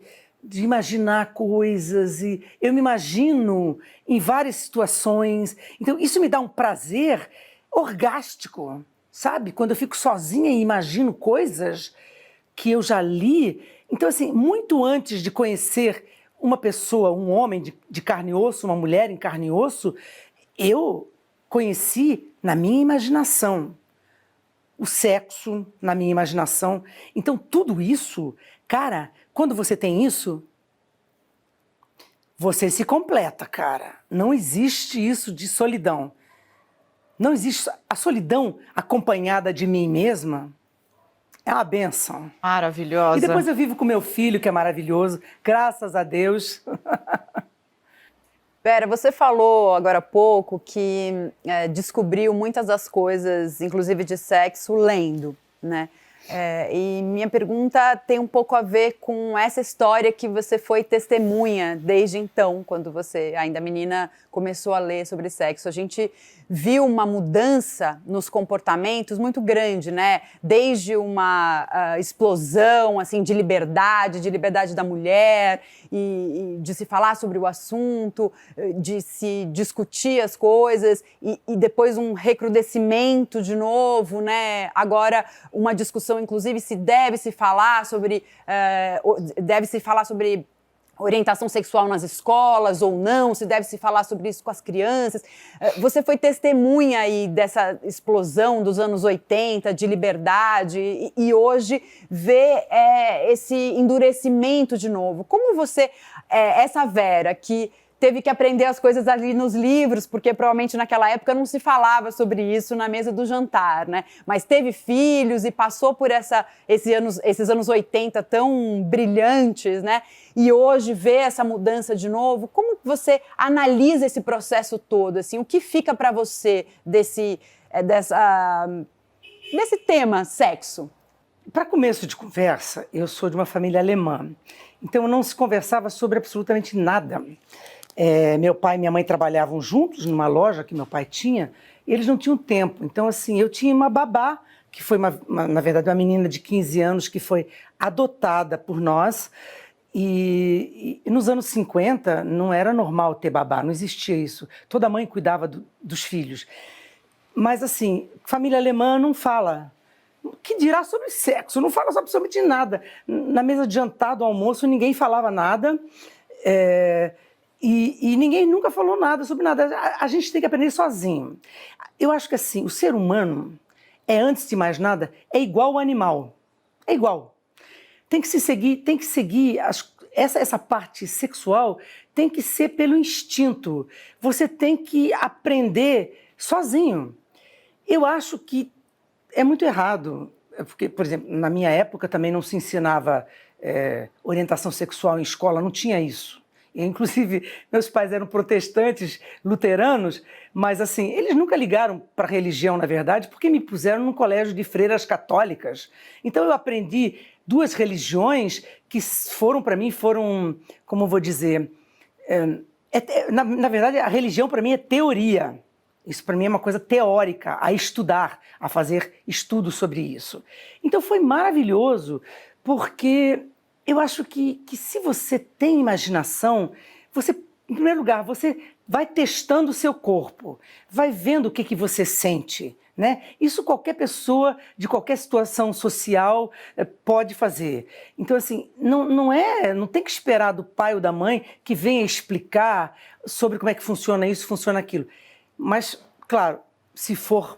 imaginar coisas, e eu me imagino em várias situações. Então, isso me dá um prazer orgástico, sabe? Quando eu fico sozinha e imagino coisas que eu já li. Então, assim, muito antes de conhecer uma pessoa, um homem de carne e osso, uma mulher em carne e osso, eu conheci na minha imaginação o sexo, na minha imaginação. Então, tudo isso, cara, quando você tem isso, você se completa, cara. Não existe isso de solidão. Não existe a solidão acompanhada de mim mesma. É uma bênção. Maravilhosa. E depois eu vivo com meu filho, que é maravilhoso, graças a Deus. Vera, você falou agora há pouco que descobriu muitas das coisas, inclusive de sexo, lendo, né? E minha pergunta tem um pouco a ver com essa história que você foi testemunha desde então, quando você, ainda menina, começou a ler sobre sexo. A gente viu uma mudança nos comportamentos muito grande, né? Desde uma explosão assim, de liberdade da mulher, e de se falar sobre o assunto, de se discutir as coisas, e depois um recrudescimento de novo, né? Agora uma discussão, inclusive, se deve se falar sobre orientação sexual nas escolas ou não, se deve se falar sobre isso com as crianças. Você foi testemunha aí dessa explosão dos anos 80, de liberdade, e hoje vê esse endurecimento de novo. Como você, essa Vera, que teve que aprender as coisas ali nos livros, porque provavelmente naquela época não se falava sobre isso na mesa do jantar, né? Mas teve filhos e passou por esses anos 80 tão brilhantes, né? E hoje vê essa mudança de novo. Como você analisa esse processo todo? Assim, o que fica para você desse tema, sexo? Para começo de conversa, eu sou de uma família alemã, então não se conversava sobre absolutamente nada. Meu pai e minha mãe trabalhavam juntos numa loja que meu pai tinha, e eles não tinham tempo. Então, assim, eu tinha uma babá, que foi, na verdade, uma menina de 15 anos que foi adotada por nós. E nos anos 50 não era normal ter babá, não existia isso. Toda mãe cuidava dos filhos. Mas, assim, família alemã não fala. Que dirá sobre sexo? Não fala sobre absolutamente nada. Na mesa de jantar, do almoço, ninguém falava nada. E ninguém nunca falou nada sobre nada. A gente tem que aprender sozinho. Eu acho que assim, o ser humano antes de mais nada, é igual ao animal. É igual. Tem que seguir essa parte sexual tem que ser pelo instinto. Você tem que aprender sozinho. Eu acho que é muito errado, porque, por exemplo, na minha época também não se ensinava orientação sexual em escola, não tinha isso. Inclusive, meus pais eram protestantes, luteranos, mas assim, eles nunca ligaram para a religião, na verdade, porque me puseram num colégio de freiras católicas. Então eu aprendi duas religiões que para mim, como eu vou dizer, na verdade, a religião para mim é teoria. Isso para mim é uma coisa teórica, a estudar, a fazer estudo sobre isso. Então foi maravilhoso, porque eu acho que se você tem imaginação, em primeiro lugar, você vai testando o seu corpo, vai vendo o que você sente, né? Isso qualquer pessoa, de qualquer situação social, pode fazer. Então, assim, não tem que esperar do pai ou da mãe que venha explicar sobre como é que funciona isso, funciona aquilo. Mas, claro, se for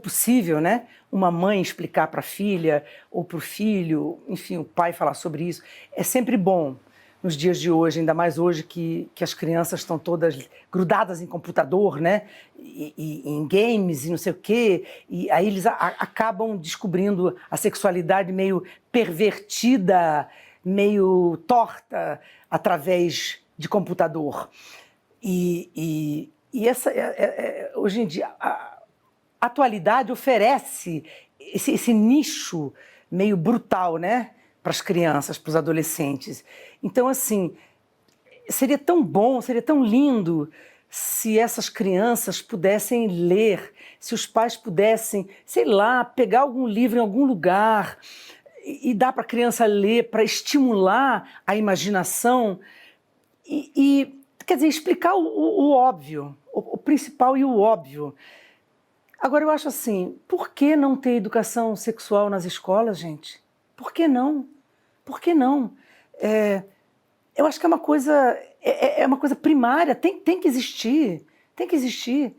possível, né, uma mãe explicar para a filha ou para o filho, enfim, o pai falar sobre isso, é sempre bom nos dias de hoje, ainda mais hoje que as crianças estão todas grudadas em computador, né, e em games e não sei o quê, e aí eles acabam descobrindo a sexualidade meio pervertida, meio torta, através de computador. E hoje em dia, a atualidade oferece esse nicho meio brutal, né, para as crianças, para os adolescentes. Então, assim, seria tão bom, seria tão lindo se essas crianças pudessem ler, se os pais pudessem, sei lá, pegar algum livro em algum lugar e dar para a criança ler, para estimular a imaginação e quer dizer, explicar o óbvio, o principal e o óbvio. Agora, eu acho assim, por que não ter educação sexual nas escolas, gente? Por que não? Por que não? Eu acho que é uma coisa primária, tem que existir, tem que existir.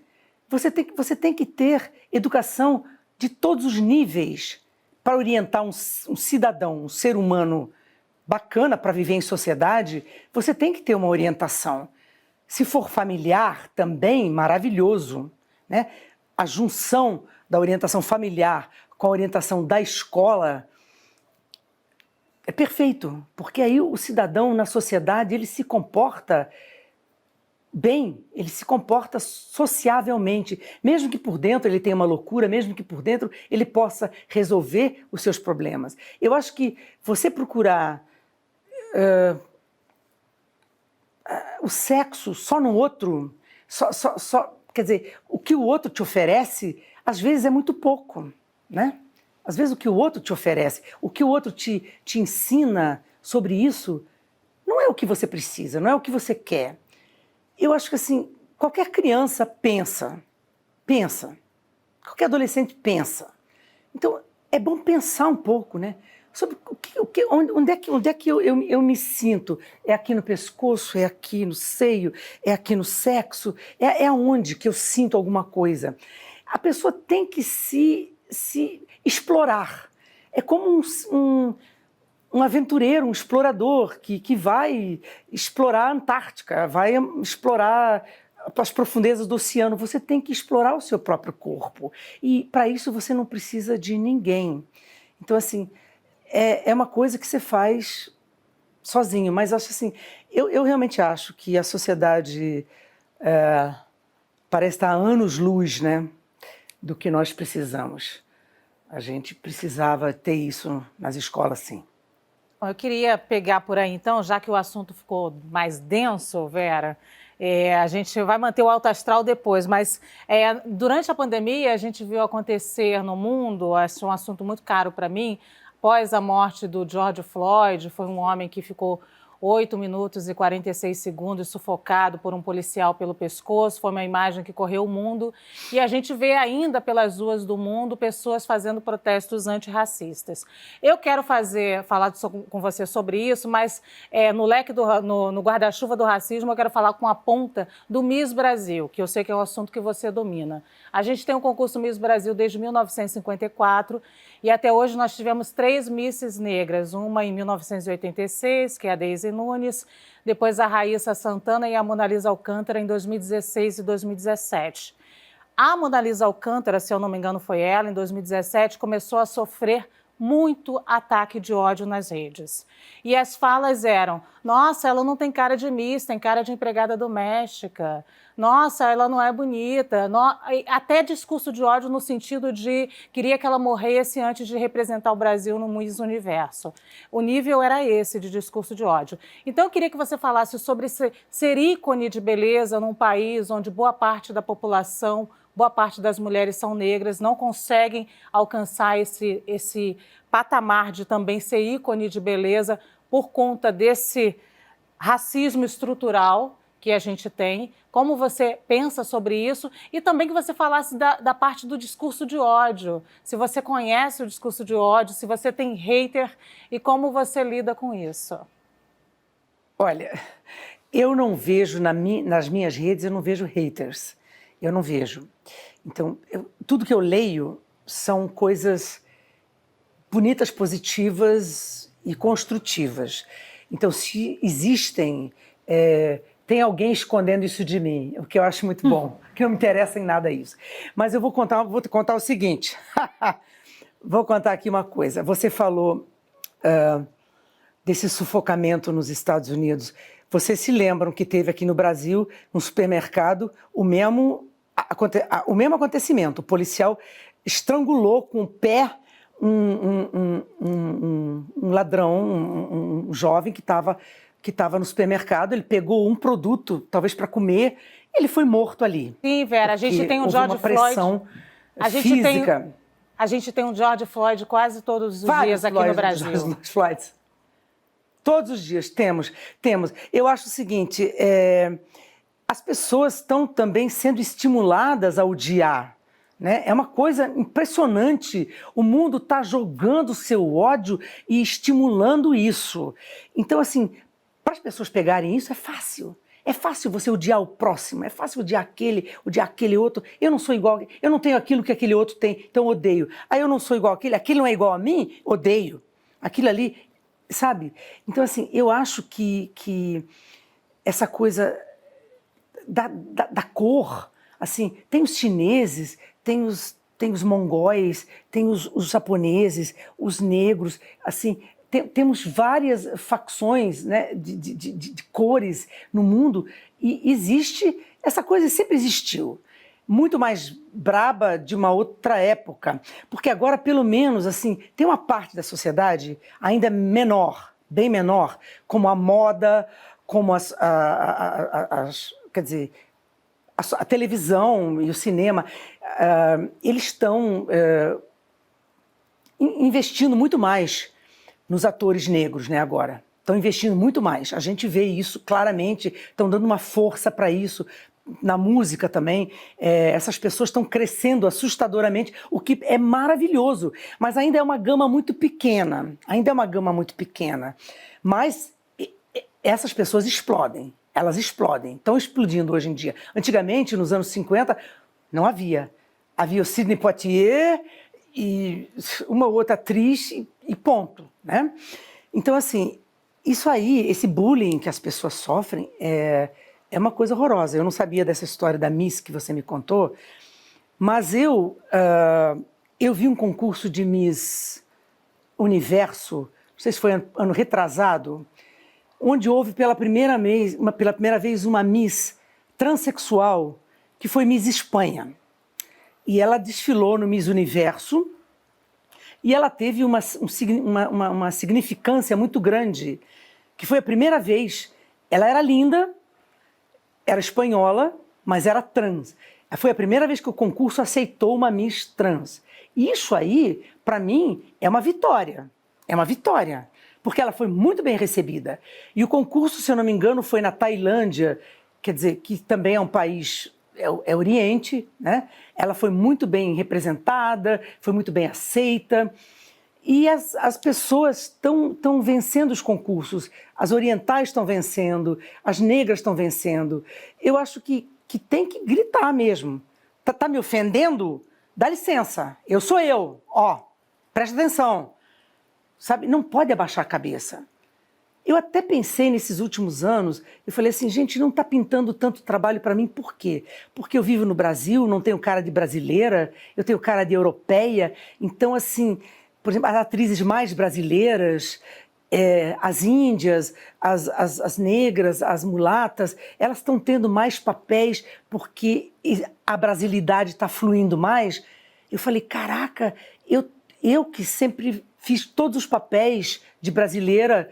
Você tem que ter educação de todos os níveis para orientar um cidadão, um ser humano bacana para viver em sociedade. Você tem que ter uma orientação. Se for familiar, também maravilhoso, né? A junção da orientação familiar com a orientação da escola é perfeito, porque aí o cidadão na sociedade ele se comporta bem, ele se comporta sociavelmente, mesmo que por dentro ele tenha uma loucura, mesmo que por dentro ele possa resolver os seus problemas. Eu acho que você procurar o sexo só no outro, quer dizer, o que o outro te oferece, às vezes é muito pouco, né? Às vezes o que o outro te oferece, o que o outro te ensina sobre isso, não é o que você precisa, não é o que você quer. Eu acho que assim, qualquer criança pensa, qualquer adolescente pensa. Então, é bom pensar um pouco, né? Sobre onde é que eu me sinto. É aqui no pescoço, é aqui no seio, é aqui no sexo, é aonde que eu sinto alguma coisa. A pessoa tem que se explorar. É como um aventureiro, um explorador que vai explorar a Antártica, vai explorar as profundezas do oceano. Você tem que explorar o seu próprio corpo. E para isso você não precisa de ninguém. Então, assim, é uma coisa que você faz sozinho. Mas acho assim, eu realmente acho que a sociedade parece estar a anos-luz, né, do que nós precisamos. A gente precisava ter isso nas escolas, sim. Bom, eu queria pegar por aí, então, já que o assunto ficou mais denso, Vera, a gente vai manter o alto astral depois, mas durante a pandemia a gente viu acontecer no mundo, esse é um assunto muito caro para mim, após a morte do George Floyd, foi um homem que ficou 8 minutos e 46 segundos sufocado por um policial pelo pescoço, foi uma imagem que correu o mundo, e a gente vê ainda pelas ruas do mundo pessoas fazendo protestos antirracistas. Eu quero falar com você sobre isso, mas no guarda-chuva do racismo eu quero falar com a ponta do Miss Brasil, que eu sei que é um assunto que você domina. A gente tem o concurso Miss Brasil desde 1954 e até hoje nós tivemos 3 Misses negras, uma em 1986, que é a Daisy Nunes, depois a Raíssa Santana e a Mona Lisa Alcântara em 2016 e 2017. A Mona Lisa Alcântara, se eu não me engano foi ela, em 2017, começou a sofrer muito ataque de ódio nas redes. E as falas eram, nossa, ela não tem cara de Miss, tem cara de empregada doméstica. Nossa, ela não é bonita. Até discurso de ódio no sentido de queria que ela morresse antes de representar o Brasil no Miss Universo. O nível era esse de discurso de ódio. Então eu queria que você falasse sobre ser ícone de beleza num país onde boa parte da população, boa parte das mulheres são negras, não conseguem alcançar esse patamar de também ser ícone de beleza por conta desse racismo estrutural que a gente tem. Como você pensa sobre isso? E também que você falasse da parte do discurso de ódio. Se você conhece o discurso de ódio, se você tem hater e como você lida com isso. Olha, eu não vejo nas minhas redes, eu não vejo haters. Eu não vejo. Então, tudo que eu leio são coisas bonitas, positivas e construtivas. Então, se existem... tem alguém escondendo isso de mim, o que eu acho muito bom, que não me interessa em nada isso. Mas eu vou te contar o seguinte. Vou contar aqui uma coisa. Você falou desse sufocamento nos Estados Unidos. Vocês se lembram que teve aqui no Brasil, no supermercado, o mesmo acontecimento. O policial estrangulou com o pé um ladrão, um jovem que estava no supermercado. Ele pegou um produto, talvez para comer, ele foi morto ali. Sim, Vera, a gente tem um George Floyd. Física. A gente tem um George Floyd quase todos os dias aqui no Brasil. Todos os dias temos. Eu acho o seguinte, as pessoas estão também sendo estimuladas a odiar. Né? É uma coisa impressionante. O mundo está jogando seu ódio e estimulando isso. Então, assim, para as pessoas pegarem isso é fácil. É fácil você odiar o próximo, é fácil odiar aquele outro. Eu não sou igual, eu não tenho aquilo que aquele outro tem, então odeio. Aí eu não sou igual àquele não é igual a mim, odeio. Aquilo ali, sabe? Então, assim, eu acho que essa coisa da cor, assim, tem os chineses, tem os mongóis, tem os japoneses, os negros, assim, temos várias facções, né, de cores no mundo, e existe essa coisa, sempre existiu. Muito mais braba de uma outra época, porque agora, pelo menos, assim, tem uma parte da sociedade ainda menor, bem menor, como a moda, como quer dizer, a televisão e o cinema, eles estão investindo muito mais nos atores negros, né, agora. Estão investindo muito mais. A gente vê isso claramente, estão dando uma força para isso. Na música também, essas pessoas estão crescendo assustadoramente, o que é maravilhoso, mas ainda é uma gama muito pequena, mas essas pessoas explodem, elas explodem, estão explodindo hoje em dia. Antigamente, nos anos 50, não havia o Sidney Poitier e uma outra atriz e ponto, né? Então, assim, isso aí, esse bullying que as pessoas sofrem é uma coisa horrorosa. Eu não sabia dessa história da Miss que você me contou, mas eu vi um concurso de Miss Universo, não sei se foi ano retrasado, onde houve pela primeira vez uma Miss transexual, que foi Miss Espanha. E ela desfilou no Miss Universo, e ela teve uma significância muito grande, que foi a primeira vez. Ela era linda, era espanhola, mas era trans. Foi a primeira vez que o concurso aceitou uma Miss trans. E isso aí, para mim, é uma vitória. É uma vitória, porque ela foi muito bem recebida. E o concurso, se eu não me engano, foi na Tailândia, quer dizer, que também é um país, é Oriente, né? Ela foi muito bem representada, foi muito bem aceita. E as pessoas estão vencendo os concursos, as orientais estão vencendo, as negras estão vencendo. Eu acho que tem que gritar mesmo. Tá me ofendendo? Dá licença, eu sou eu, presta atenção. Sabe, não pode abaixar a cabeça. Eu até pensei nesses últimos anos, eu falei assim, gente, não está pintando tanto trabalho para mim, por quê? Porque eu vivo no Brasil, não tenho cara de brasileira, eu tenho cara de europeia, então assim... Por exemplo, as atrizes mais brasileiras, as índias, as negras, as mulatas, elas estão tendo mais papéis porque a brasilidade está fluindo mais. Eu falei, caraca, eu que sempre fiz todos os papéis de brasileira,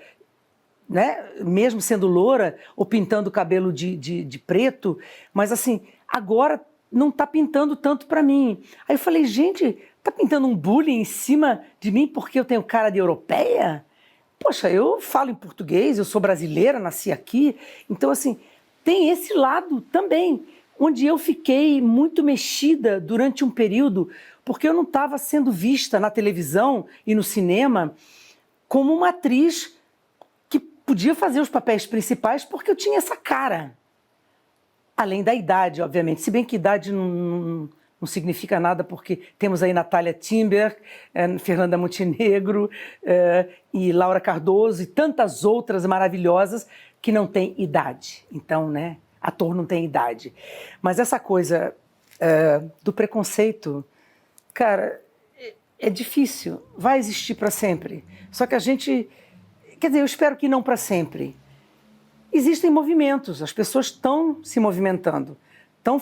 né, mesmo sendo loura ou pintando o cabelo de preto, mas assim, agora não está pintando tanto para mim. Aí eu falei, gente... Tá pintando um bullying em cima de mim porque eu tenho cara de europeia? Poxa, eu falo em português, eu sou brasileira, nasci aqui. Então, assim, tem esse lado também, onde eu fiquei muito mexida durante um período, porque eu não estava sendo vista na televisão e no cinema como uma atriz que podia fazer os papéis principais porque eu tinha essa cara. Além da idade, obviamente, se bem que idade não significa nada, porque temos aí Natália Timber, Fernanda Montenegro e Laura Cardoso e tantas outras maravilhosas que não têm idade. Então, né, ator não tem idade. Mas essa coisa do preconceito, cara, é difícil, vai existir para sempre. Só que a gente, quer dizer, eu espero que não para sempre. Existem movimentos, as pessoas estão se movimentando, estão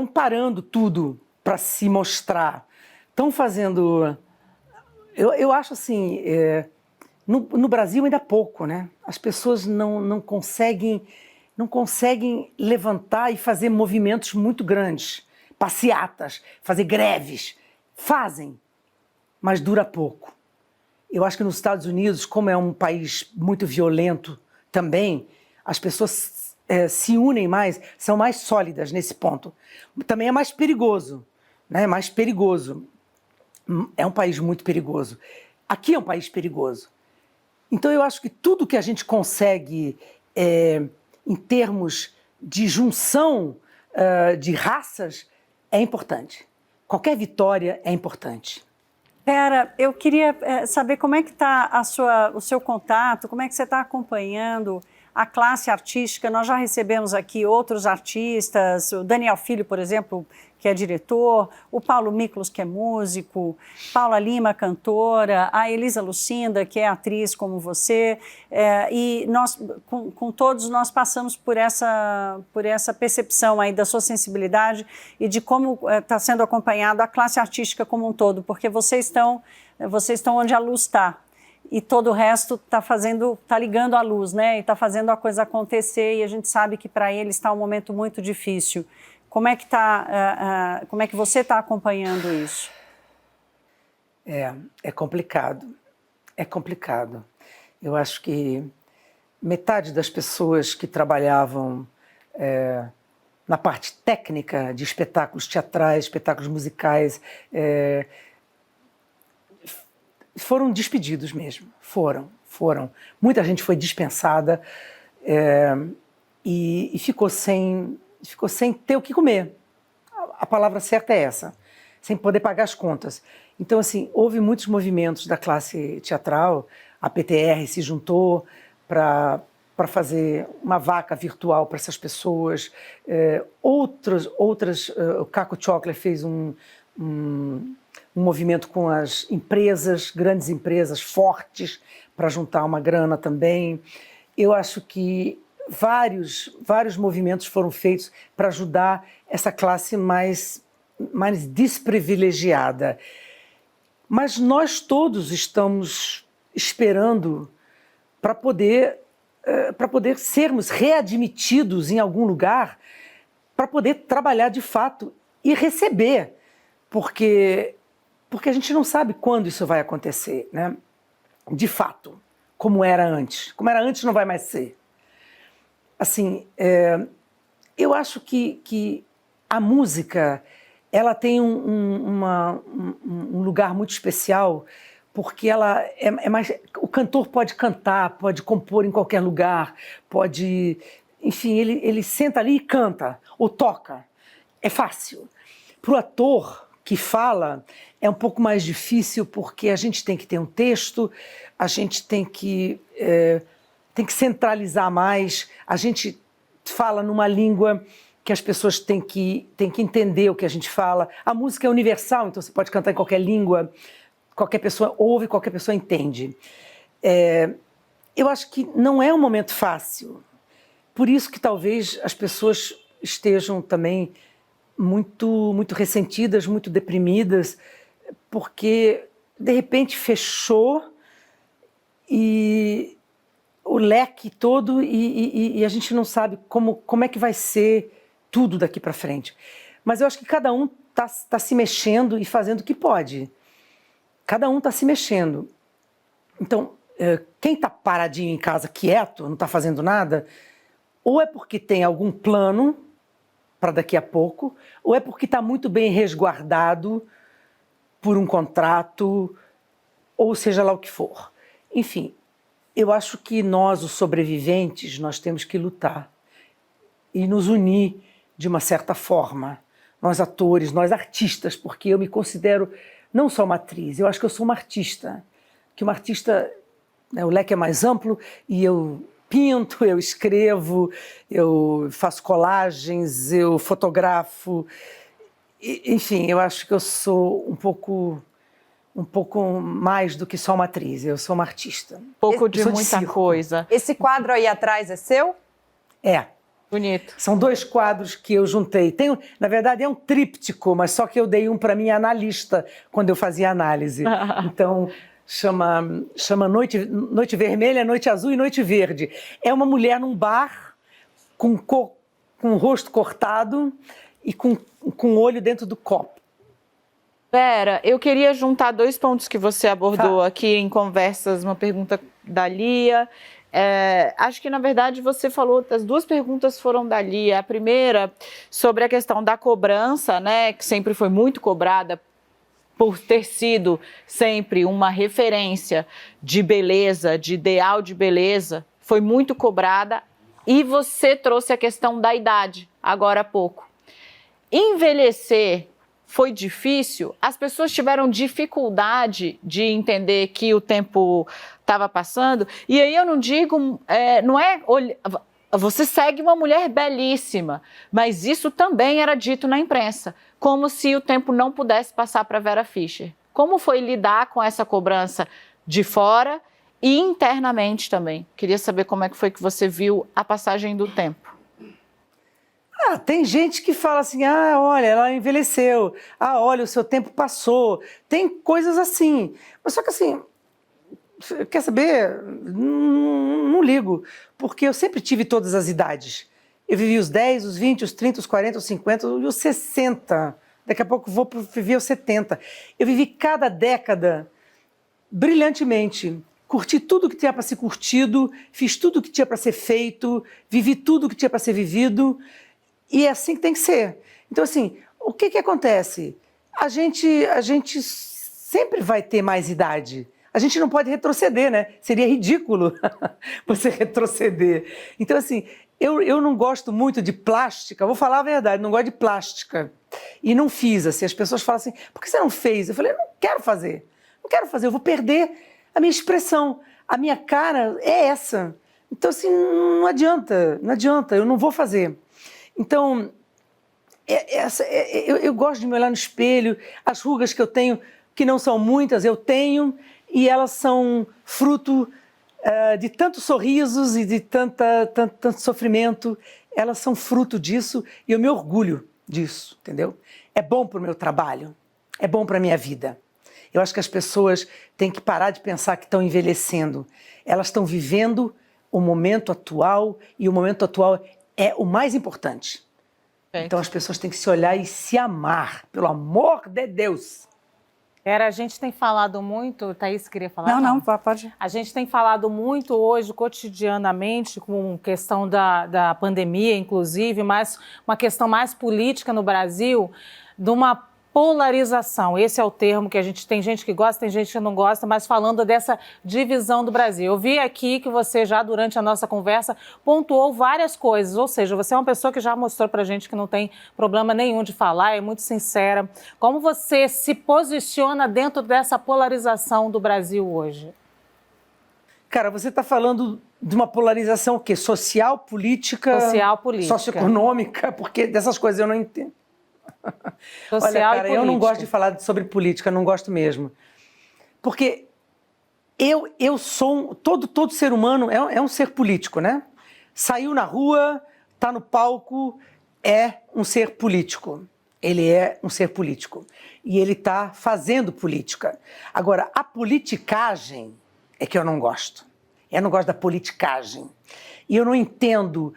parando tudo para se mostrar, estão fazendo... Eu acho assim, no Brasil ainda há pouco, né? As pessoas não conseguem levantar e fazer movimentos muito grandes, passeatas, fazer greves. Fazem, mas dura pouco. Eu acho que nos Estados Unidos, como é um país muito violento também, as pessoas se unem mais, são mais sólidas nesse ponto. Também é mais perigoso, né? Mais perigoso. É um país muito perigoso. Aqui é um país perigoso. Então eu acho que tudo que a gente consegue em termos de junção de raças é importante. Qualquer vitória é importante. Vera, eu queria saber como é que está o seu contato, como é que você está acompanhando a classe artística. Nós já recebemos aqui outros artistas, o Daniel Filho, por exemplo, que é diretor, o Paulo Miklos, que é músico, Paula Lima, cantora, a Elisa Lucinda, que é atriz como você, e nós, com todos nós passamos por essa percepção aí da sua sensibilidade e de como está sendo acompanhada a classe artística como um todo, porque vocês estão onde a luz está. E todo o resto está ligando a luz, né? E está fazendo a coisa acontecer, e a gente sabe que para eles está um momento muito difícil. Como é que você está acompanhando isso? É complicado. É complicado. Eu acho que metade das pessoas que trabalhavam na parte técnica de espetáculos teatrais, espetáculos musicais, foram despedidos mesmo. Foram. Muita gente foi dispensada e ficou sem ter o que comer. A palavra certa é essa, sem poder pagar as contas. Então, assim, houve muitos movimentos da classe teatral, a PTR se juntou para fazer uma vaca virtual para essas pessoas, outras, o Caco Chocolate fez um movimento com as empresas, grandes empresas fortes, para juntar uma grana também. Eu acho que vários movimentos foram feitos para ajudar essa classe mais desprivilegiada. Mas nós todos estamos esperando para poder sermos readmitidos em algum lugar, para poder trabalhar de fato e receber, porque a gente não sabe quando isso vai acontecer, né? De fato, como era antes. Como era antes não vai mais ser. Assim, eu acho que a música ela tem um lugar muito especial, porque ela é mais... O cantor pode cantar, pode compor em qualquer lugar, pode... Enfim, ele senta ali e canta, ou toca. É fácil. Para o ator que fala, é um pouco mais difícil, porque a gente tem que ter um texto, a gente tem que centralizar mais, a gente fala numa língua que as pessoas têm que entender o que a gente fala. A música é universal, então você pode cantar em qualquer língua, qualquer pessoa ouve, qualquer pessoa entende. Eu acho que não é um momento fácil, por isso que talvez as pessoas estejam também muito ressentidas, muito deprimidas, porque de repente fechou e o leque todo e a gente não sabe como é que vai ser tudo daqui para frente. Mas eu acho que cada um tá se mexendo e fazendo o que pode. Cada um está se mexendo. Então, quem está paradinho em casa, quieto, não está fazendo nada, ou é porque tem algum plano para daqui a pouco, ou é porque está muito bem resguardado por um contrato, ou seja lá o que for. Enfim, eu acho que nós, os sobreviventes, nós temos que lutar e nos unir de uma certa forma. Nós atores, nós artistas, porque eu me considero não só uma atriz, eu acho que eu sou uma artista. Que uma artista, né, o leque é mais amplo e eu pinto, eu escrevo, eu faço colagens, eu fotografo. Enfim, eu acho que eu sou um pouco mais do que só uma atriz, eu sou uma artista. Pouco de muita coisa. Esse quadro aí atrás é seu? É. Bonito. São 2 quadros que eu juntei. Na verdade, é um tríptico, mas só que eu dei um para minha analista quando eu fazia análise. Então, chama Noite Vermelha, Noite Azul e Noite Verde. É uma mulher num bar com o rosto cortado e com o olho dentro do copo. Vera, eu queria juntar 2 pontos que você abordou aqui em conversas, uma pergunta da Lia. Acho que, na verdade, você falou, as 2 perguntas foram da Lia. A primeira, sobre a questão da cobrança, né, que sempre foi muito cobrada por ter sido sempre uma referência de beleza, de ideal de beleza, foi muito cobrada. E você trouxe a questão da idade, agora há pouco. Envelhecer foi difícil? As pessoas tiveram dificuldade de entender que o tempo estava passando? E aí eu não digo, não é... Você segue uma mulher belíssima, mas isso também era dito na imprensa, como se o tempo não pudesse passar para Vera Fischer. Como foi lidar com essa cobrança de fora e internamente também? Queria saber como é que foi que você viu a passagem do tempo. Tem gente que fala assim, olha, ela envelheceu, olha, o seu tempo passou, tem coisas assim. Mas só que assim, quer saber? Não ligo, porque eu sempre tive todas as idades. Eu vivi os 10, os 20, os 30, os 40, os 50 e os 60. Daqui a pouco vou viver os 70. Eu vivi cada década brilhantemente. Curti tudo que tinha para ser curtido, fiz tudo que tinha para ser feito, vivi tudo que tinha para ser vivido. E é assim que tem que ser. Então, assim, o que acontece? A gente sempre vai ter mais idade. A gente não pode retroceder, né? Seria ridículo você retroceder. Então, assim, eu não gosto muito de plástica, vou falar a verdade, não gosto de plástica. E não fiz, assim, as pessoas falam assim, por que você não fez? Eu falei, eu não quero fazer, eu vou perder a minha expressão, a minha cara é essa. Então, assim, não adianta, eu não vou fazer. Então, eu gosto de me olhar no espelho, as rugas que eu tenho, que não são muitas, eu tenho, e elas são fruto de tantos sorrisos e de tanto sofrimento, elas são fruto disso e eu me orgulho disso, entendeu? É bom para o meu trabalho, é bom para a minha vida. Eu acho que as pessoas têm que parar de pensar que estão envelhecendo. Elas estão vivendo o momento atual e o momento atual é o mais importante. Então as pessoas têm que se olhar e se amar, pelo amor de Deus. A gente tem falado muito, Thaís queria falar? Não, pode. A gente tem falado muito hoje, cotidianamente, com questão da pandemia, inclusive, mas uma questão mais política no Brasil, de uma polarização. Esse é o termo que tem gente que gosta, tem gente que não gosta, mas falando dessa divisão do Brasil. Eu vi aqui que você já, durante a nossa conversa, pontuou várias coisas, ou seja, você é uma pessoa que já mostrou pra gente que não tem problema nenhum de falar, é muito sincera. Como você se posiciona dentro dessa polarização do Brasil hoje? Cara, você está falando de uma polarização o quê? Social, política, socioeconômica, porque dessas coisas eu não entendo. Social. Olha, cara, e eu não gosto de falar sobre política, não gosto mesmo. Porque eu sou... Todo ser humano é um ser político, né? Saiu na rua, está no palco, é um ser político. Ele é um ser político. E ele está fazendo política. Agora, a politicagem é que eu não gosto. Eu não gosto da politicagem. E eu não entendo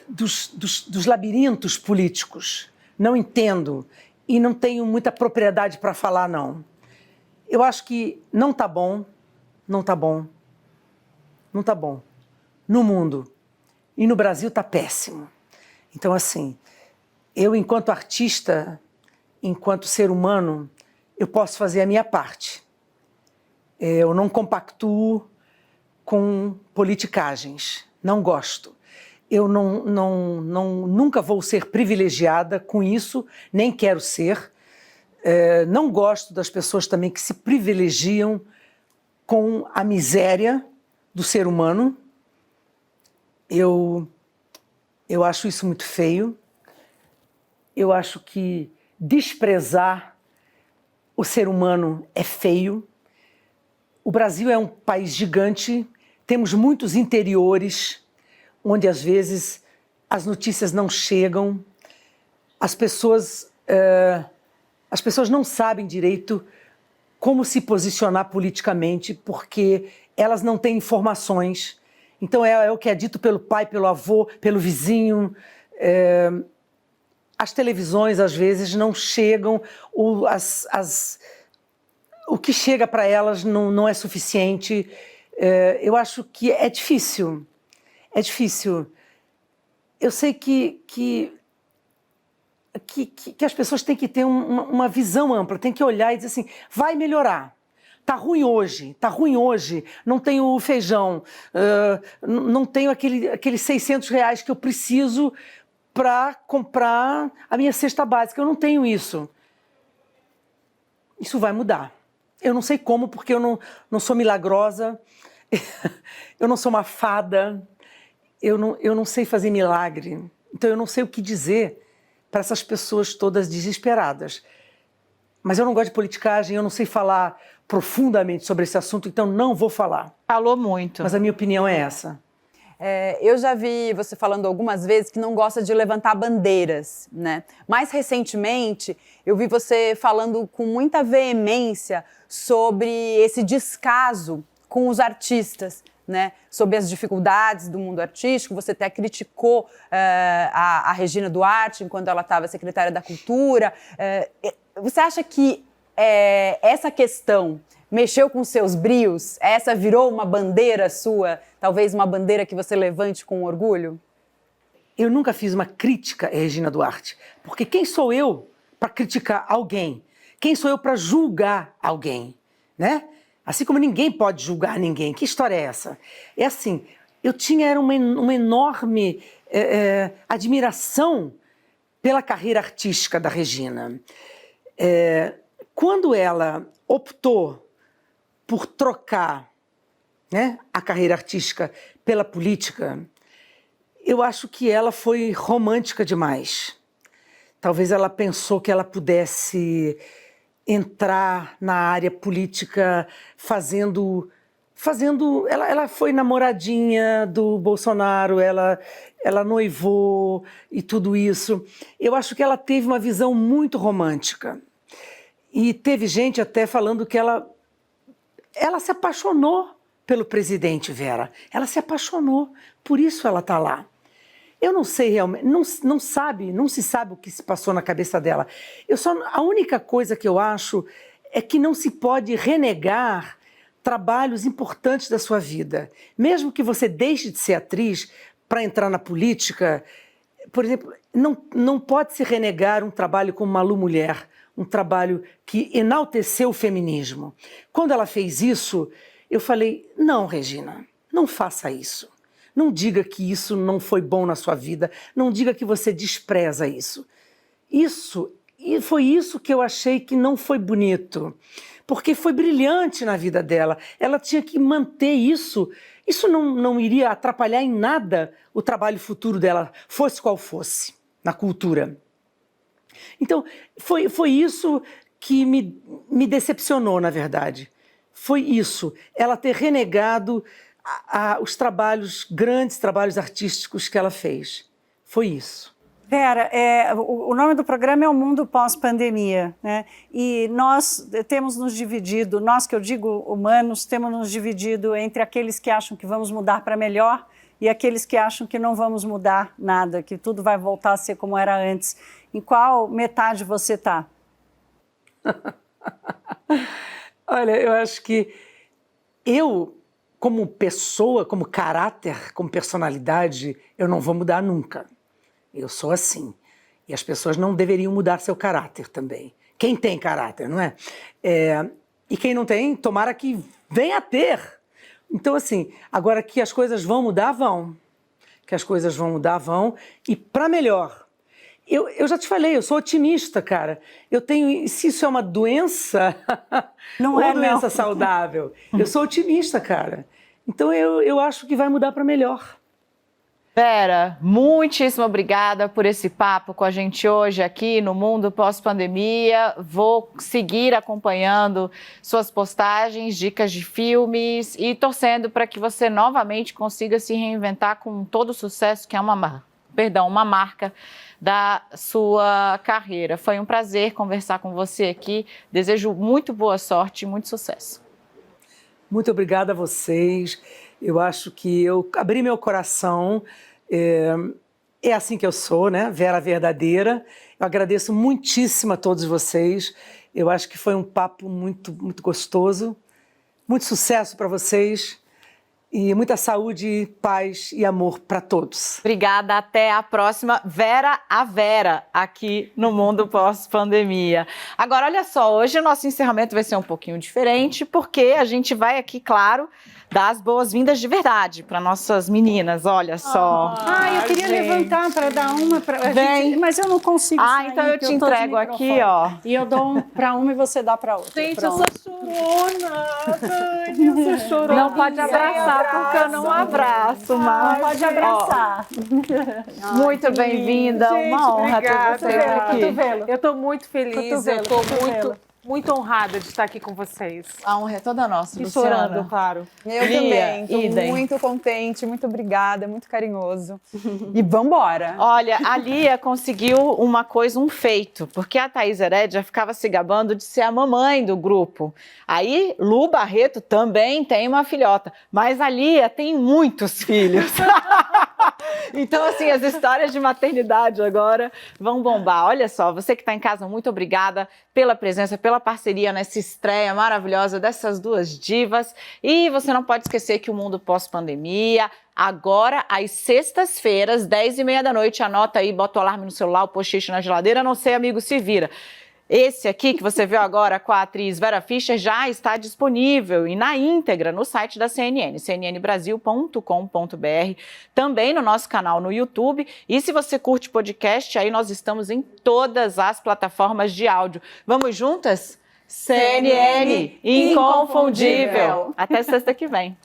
dos labirintos políticos. Não entendo e não tenho muita propriedade para falar, não. Eu acho que não tá bom no mundo. E no Brasil tá péssimo. Então, assim, eu, enquanto artista, enquanto ser humano, eu posso fazer a minha parte. Eu não compactuo com politicagens, não gosto. Eu nunca vou ser privilegiada com isso, nem quero ser. Não gosto das pessoas também que se privilegiam com a miséria do ser humano. Eu acho isso muito feio. Eu acho que desprezar o ser humano é feio. O Brasil é um país gigante, temos muitos interiores, onde às vezes as notícias não chegam, as pessoas não sabem direito como se posicionar politicamente, porque elas não têm informações. Então é o que é dito pelo pai, pelo avô, pelo vizinho. As televisões às vezes não chegam, o que chega para elas não é suficiente. Eu acho que é difícil. É difícil. Eu sei que as pessoas têm que ter uma visão ampla, têm que olhar e dizer assim, vai melhorar. Tá ruim hoje, não tenho feijão, não tenho aqueles R$600 que eu preciso para comprar a minha cesta básica. Eu não tenho isso. Isso vai mudar. Eu não sei como, porque eu não sou milagrosa, eu não sou uma fada, eu não sei fazer milagre. Então eu não sei o que dizer para essas pessoas todas desesperadas. Mas eu não gosto de politicagem, eu não sei falar profundamente sobre esse assunto, então não vou falar. Falou muito. Mas a minha opinião é essa. Eu já vi você falando algumas vezes que não gosta de levantar bandeiras, né? Mais recentemente, eu vi você falando com muita veemência sobre esse descaso com os artistas, né? Sobre as dificuldades do mundo artístico. Você até criticou a Regina Duarte enquanto ela estava secretária da Cultura. Você acha que essa questão mexeu com seus brios? Essa virou uma bandeira sua? Talvez uma bandeira que você levante com orgulho? Eu nunca fiz uma crítica a Regina Duarte, porque quem sou eu para criticar alguém? Quem sou eu para julgar alguém, né? Assim como ninguém pode julgar ninguém. Que história é essa? É assim, eu tinha uma enorme admiração pela carreira artística da Regina. Quando ela optou por trocar, né, a carreira artística pela política, eu acho que ela foi romântica demais. Talvez ela pensou que ela pudesse entrar na área política fazendo ela foi namoradinha do Bolsonaro, ela noivou e tudo isso. Eu acho que ela teve uma visão muito romântica. E teve gente até falando que ela se apaixonou pelo presidente, Vera. Ela se apaixonou, por isso ela está lá. Eu não sei realmente, não se sabe o que se passou na cabeça dela. A única coisa que eu acho é que não se pode renegar trabalhos importantes da sua vida. Mesmo que você deixe de ser atriz para entrar na política, por exemplo, não pode se renegar um trabalho como Malu Mulher, um trabalho que enalteceu o feminismo. Quando ela fez isso, eu falei, não, Regina, não faça isso. Não diga que isso não foi bom na sua vida, não diga que você despreza isso. E foi isso que eu achei que não foi bonito, porque foi brilhante na vida dela. Ela tinha que manter isso. Isso não iria atrapalhar em nada o trabalho futuro dela, fosse qual fosse, na cultura. Então, foi isso que me decepcionou, na verdade. Foi isso, ela ter renegado os grandes trabalhos artísticos que ela fez. Foi isso. Vera, o nome do programa é O Mundo Pós-Pandemia, né? E nós temos nos dividido, nós que eu digo humanos, temos nos dividido entre aqueles que acham que vamos mudar para melhor e aqueles que acham que não vamos mudar nada, que tudo vai voltar a ser como era antes. Em qual metade você está? Olha, eu acho que eu, como pessoa, como caráter, como personalidade, eu não vou mudar nunca. Eu sou assim. E as pessoas não deveriam mudar seu caráter também. Quem tem caráter, não é? E quem não tem, tomara que venha a ter. Então, assim, agora que as coisas vão mudar, vão. Que as coisas vão mudar, vão. E para melhor. Eu já te falei, eu sou otimista, cara. Se isso é uma doença, não é doença saudável. Eu sou otimista, cara. Então eu acho que vai mudar para melhor. Vera, muitíssimo obrigada por esse papo com a gente hoje aqui no Mundo Pós-Pandemia. Vou seguir acompanhando suas postagens, dicas de filmes e torcendo para que você novamente consiga se reinventar com todo o sucesso que é uma marca da sua carreira. Foi um prazer conversar com você aqui. Desejo muito boa sorte e muito sucesso. Muito obrigada a vocês. Eu acho que eu abri meu coração. É assim que eu sou, né? Vera verdadeira. Eu agradeço muitíssimo a todos vocês. Eu acho que foi um papo muito, muito gostoso. Muito sucesso para vocês. E muita saúde, paz e amor para todos. Obrigada, até a próxima. Vera a Vera, aqui no Mundo Pós-Pandemia. Agora, olha só, hoje o nosso encerramento vai ser um pouquinho diferente, porque a gente vai aqui, claro, dar as boas-vindas de verdade para nossas meninas, olha só. Eu queria levantar para dar uma para Vem. mas eu não consigo sair, Então eu que te tô de entrego aqui, microfone. ó. E eu dou para uma e você dá para outra. Gente, eu Pronto. sou chorona, Dani, eu sou chorona. Não pode abraçar, porque eu não abraço, mas... Pode abraçar. Muito bem-vinda, Gente, uma honra obrigada, ter você aqui. Cotovelo. Eu estou muito feliz, Cotovelo, eu estou cotovelo. muito honrada de estar aqui com vocês. A honra é toda nossa, E Luciana. chorando, claro. Eu Lia, também, estou idem. muito contente, muito obrigada, muito carinhoso. E vambora! Olha, a Lia conseguiu uma coisa, um feito, porque a Thaís Herédia ficava se gabando de ser a mamãe do grupo. Aí, Lu Barreto também tem uma filhota, mas a Lia tem muitos filhos. Então, assim, as histórias de maternidade agora vão bombar. Olha só, você que está em casa, muito obrigada pela presença, pela parceria nessa estreia maravilhosa dessas duas divas. E você não pode esquecer que o Mundo Pós-Pandemia, agora às sextas-feiras, 10h30 da noite, anota aí, bota o alarme no celular, o post-it na geladeira, não sei, amigo, se vira. Esse aqui que você viu agora com a atriz Vera Fischer já está disponível e na íntegra no site da CNN, cnnbrasil.com.br, também no nosso canal no YouTube. E se você curte podcast, aí nós estamos em todas as plataformas de áudio. Vamos juntas? CNN Inconfundível. Até sexta que vem.